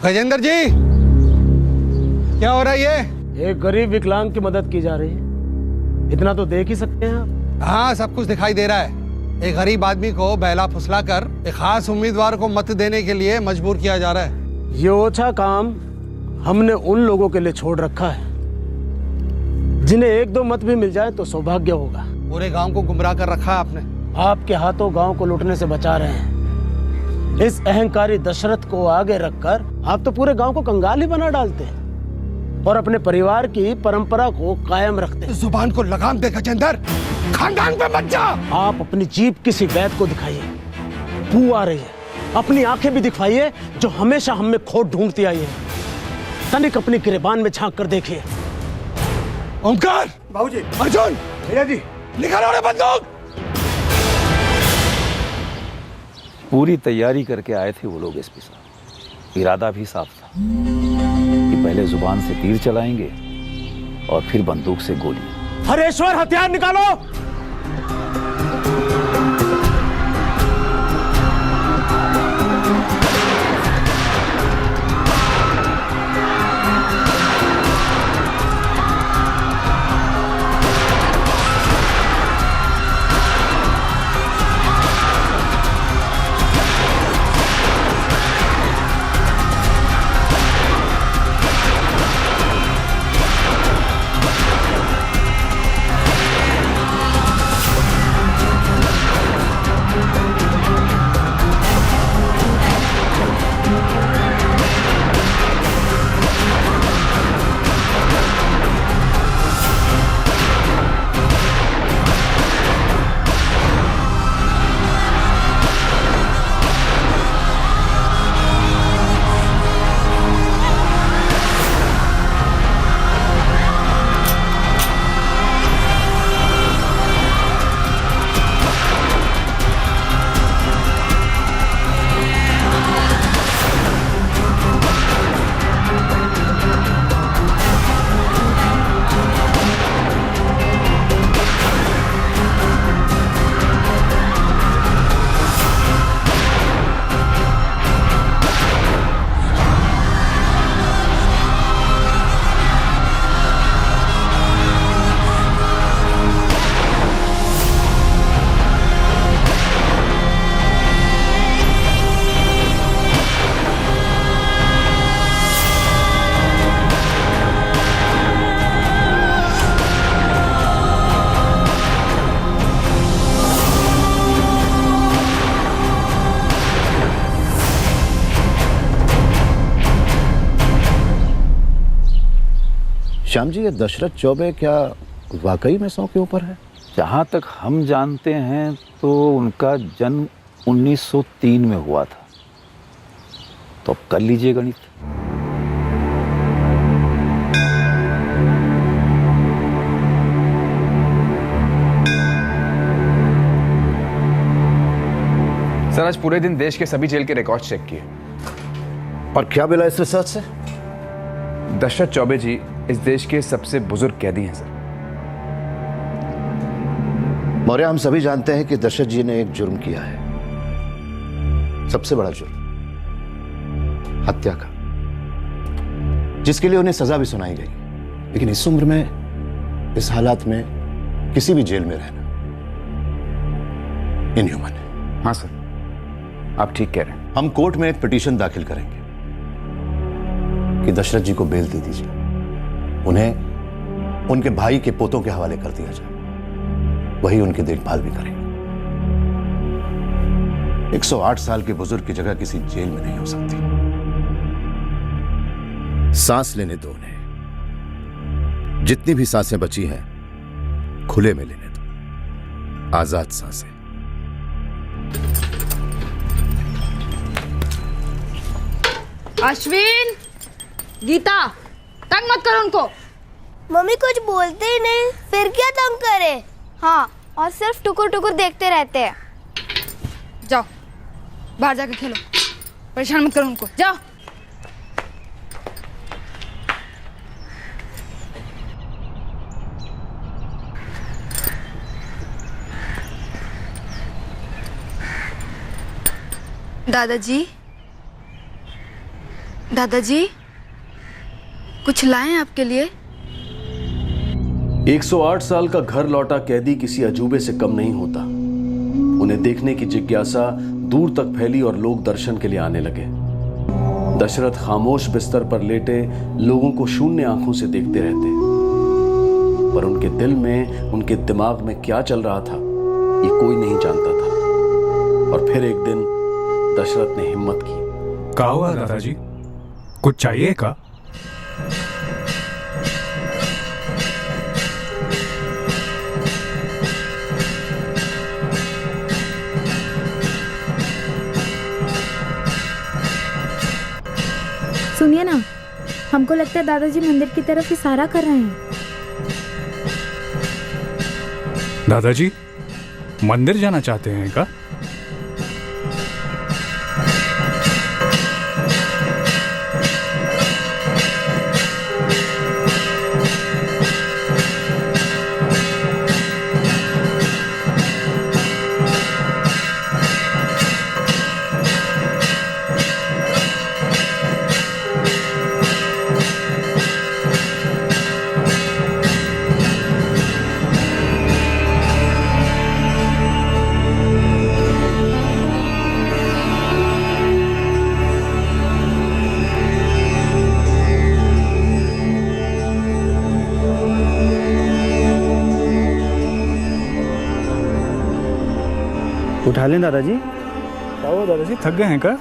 गजेंद्र जी, क्या हो रहा है ये? एक गरीब विकलांग की मदद की जा रही है, इतना तो देख ही सकते हैं आप। हाँ, सब कुछ दिखाई दे रहा है। एक गरीब आदमी को बहला फुसला कर एक खास उम्मीदवार को मत देने के लिए मजबूर किया जा रहा है। ये ओछा काम हमने उन लोगों के लिए छोड़ रखा है जिन्हें एक दो मत भी मिल जाए तो सौभाग्य होगा। पूरे गांव को गुमराह कर रखा है आपने। आपके हाथों गांव को लूटने से बचा रहे हैं। इस अहंकारी दशरथ को आगे रखकर आप तो पूरे गांव को कंगाल ही बना डालते हैं और अपने परिवार की परंपरा को कायम रखते हैं। जुबान को लगाम दे गजेंद्र, खानदान पे मत जा। आप अपनी जीभ किसी वैद को दिखाइए, बू आ रही है। अपनी आंखें भी दिखाइए जो हमेशा हम में खोट ढूंढती आई है। तनिक अपनी गिरेबान में झांक कर देखिए। ओमकार, बाबूजी, अर्जुन, भैया जी, निकालो रे बंदूक। पूरी तैयारी करके आए थे वो लोग एसपी साहब। इरादा भी साफ था कि पहले जुबान से तीर चलाएंगे और फिर बंदूक से गोली। हरेश्वर, हथियार निकालो। श्याम जी, ये दशरथ चौबे क्या वाकई में 100 के ऊपर है? जहाँ तक हम जानते हैं तो उनका जन्म 1903 में हुआ था। तो अब कर लीजिए गणित। सर, आज पूरे दिन देश के सभी जेल के रिकॉर्ड चेक किए। और क्या मिला इस रिसर्च से? दशरथ चौबे जी इस देश के सबसे बुजुर्ग कैदी हैं सर। मौर्य, हम सभी जानते हैं कि दशरथ जी ने एक जुर्म किया है, सबसे बड़ा जुर्म, हत्या का, जिसके लिए उन्हें सजा भी सुनाई गई। लेकिन इस उम्र में, इस हालात में किसी भी जेल में रहना इनह्यूमन है। हाँ सर, आप ठीक कह रहे हैं। हम कोर्ट में एक पिटीशन दाखिल करेंगे कि दशरथ जी को बेल दे दीजिए, उन्हें उनके भाई के पोतों के हवाले कर दिया जाए, वही उनकी देखभाल भी करेंगे। 108 साल के बुजुर्ग की जगह किसी जेल में नहीं हो सकती। सांस लेने दो उन्हें, जितनी भी सांसें बची हैं खुले में लेने दो, आजाद सांसें। अश्विन, गीता, तंग मत करो उनको। मम्मी कुछ बोलते ही नहीं, फिर क्या तंग करे? हाँ, और सिर्फ टुकुर टुकुर देखते रहते हैं। जाओ बाहर जाकर खेलो, परेशान मत करो उनको, जाओ। दादाजी, दादाजी, कुछ लाएं आपके लिए? 108 साल का घर लौटा कैदी किसी अजूबे से कम नहीं होता। उन्हें देखने की जिज्ञासा दूर तक फैली और लोग दर्शन के लिए आने लगे। दशरथ खामोश बिस्तर पर लेटे लोगों को शून्य आंखों से देखते रहते। पर उनके दिल में, उनके दिमाग में क्या चल रहा था ये कोई नहीं जानता था। और फिर एक दिन दशरथ ने हिम्मत की। क्या हुआ दादाजी, कुछ चाहिए का? सुनिए ना, हमको लगता है दादाजी मंदिर की तरफ इशारा कर रहे हैं। दादाजी मंदिर जाना चाहते हैं क्या? उठा लें दादाजी। क्या हुआ दादाजी, थक गए हैं क्या?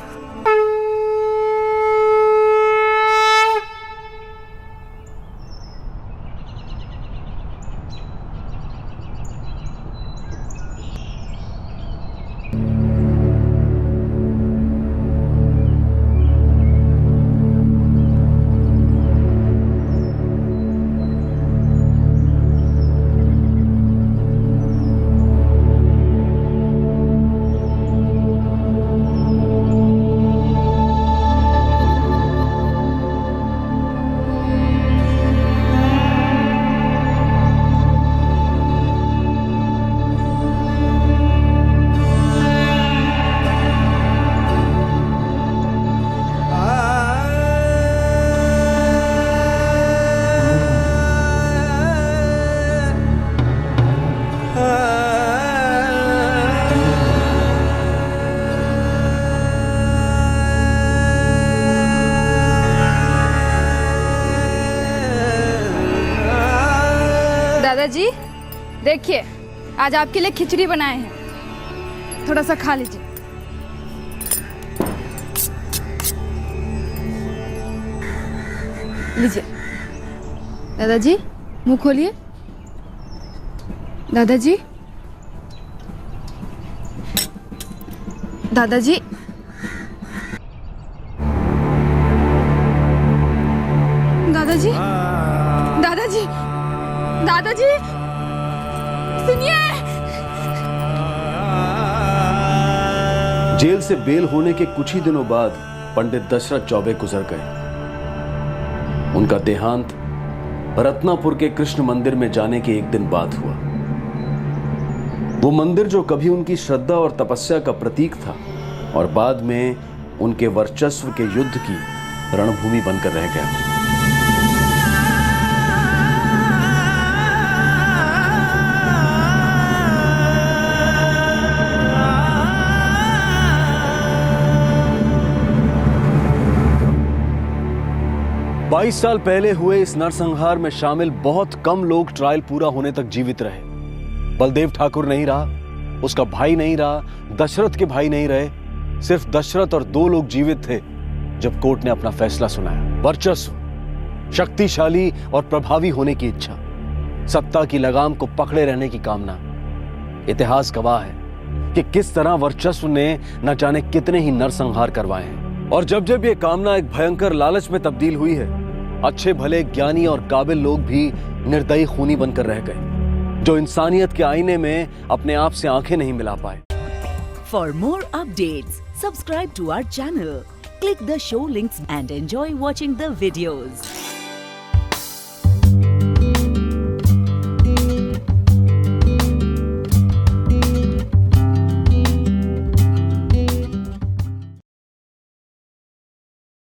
दादाजी देखिए, आज आपके लिए खिचड़ी बनाए हैं, थोड़ा सा खा लीजिए। लीजिए दादाजी, मुंह खोलिए। दादाजी, दादाजी, दादाजी, दादाजी, दादाजी, सुनिए। जेल से बेल होने के कुछ ही दिनों बाद पंडित दशरथ चौबे गुजर गए। उनका देहांत रत्नापुर के कृष्ण मंदिर में जाने के एक दिन बाद हुआ। वो मंदिर जो कभी उनकी श्रद्धा और तपस्या का प्रतीक था और बाद में उनके वर्चस्व के युद्ध की रणभूमि बनकर रह गया। 22 साल पहले हुए इस नरसंहार में शामिल बहुत कम लोग ट्रायल पूरा होने तक जीवित रहे। बलदेव ठाकुर नहीं रहा, उसका भाई नहीं रहा, दशरथ के भाई नहीं रहे। सिर्फ दशरथ और 2 लोग जीवित थे जब कोर्ट ने अपना फैसला सुनाया। वर्चस्व, शक्तिशाली और प्रभावी होने की इच्छा, सत्ता की लगाम को पकड़े रहने की कामना। इतिहास गवाह है कि किस तरह वर्चस्व ने न जाने कितने ही नरसंहार करवाए हैं। और जब जब ये कामना एक भयंकर लालच में तब्दील हुई है, अच्छे भले ज्ञानी और काबिल लोग भी निर्दयी खूनी बनकर रह गए, जो इंसानियत के आईने में अपने आप से आंखें नहीं मिला पाए। For more updates, subscribe to our channel, click the show links and enjoy watching the videos.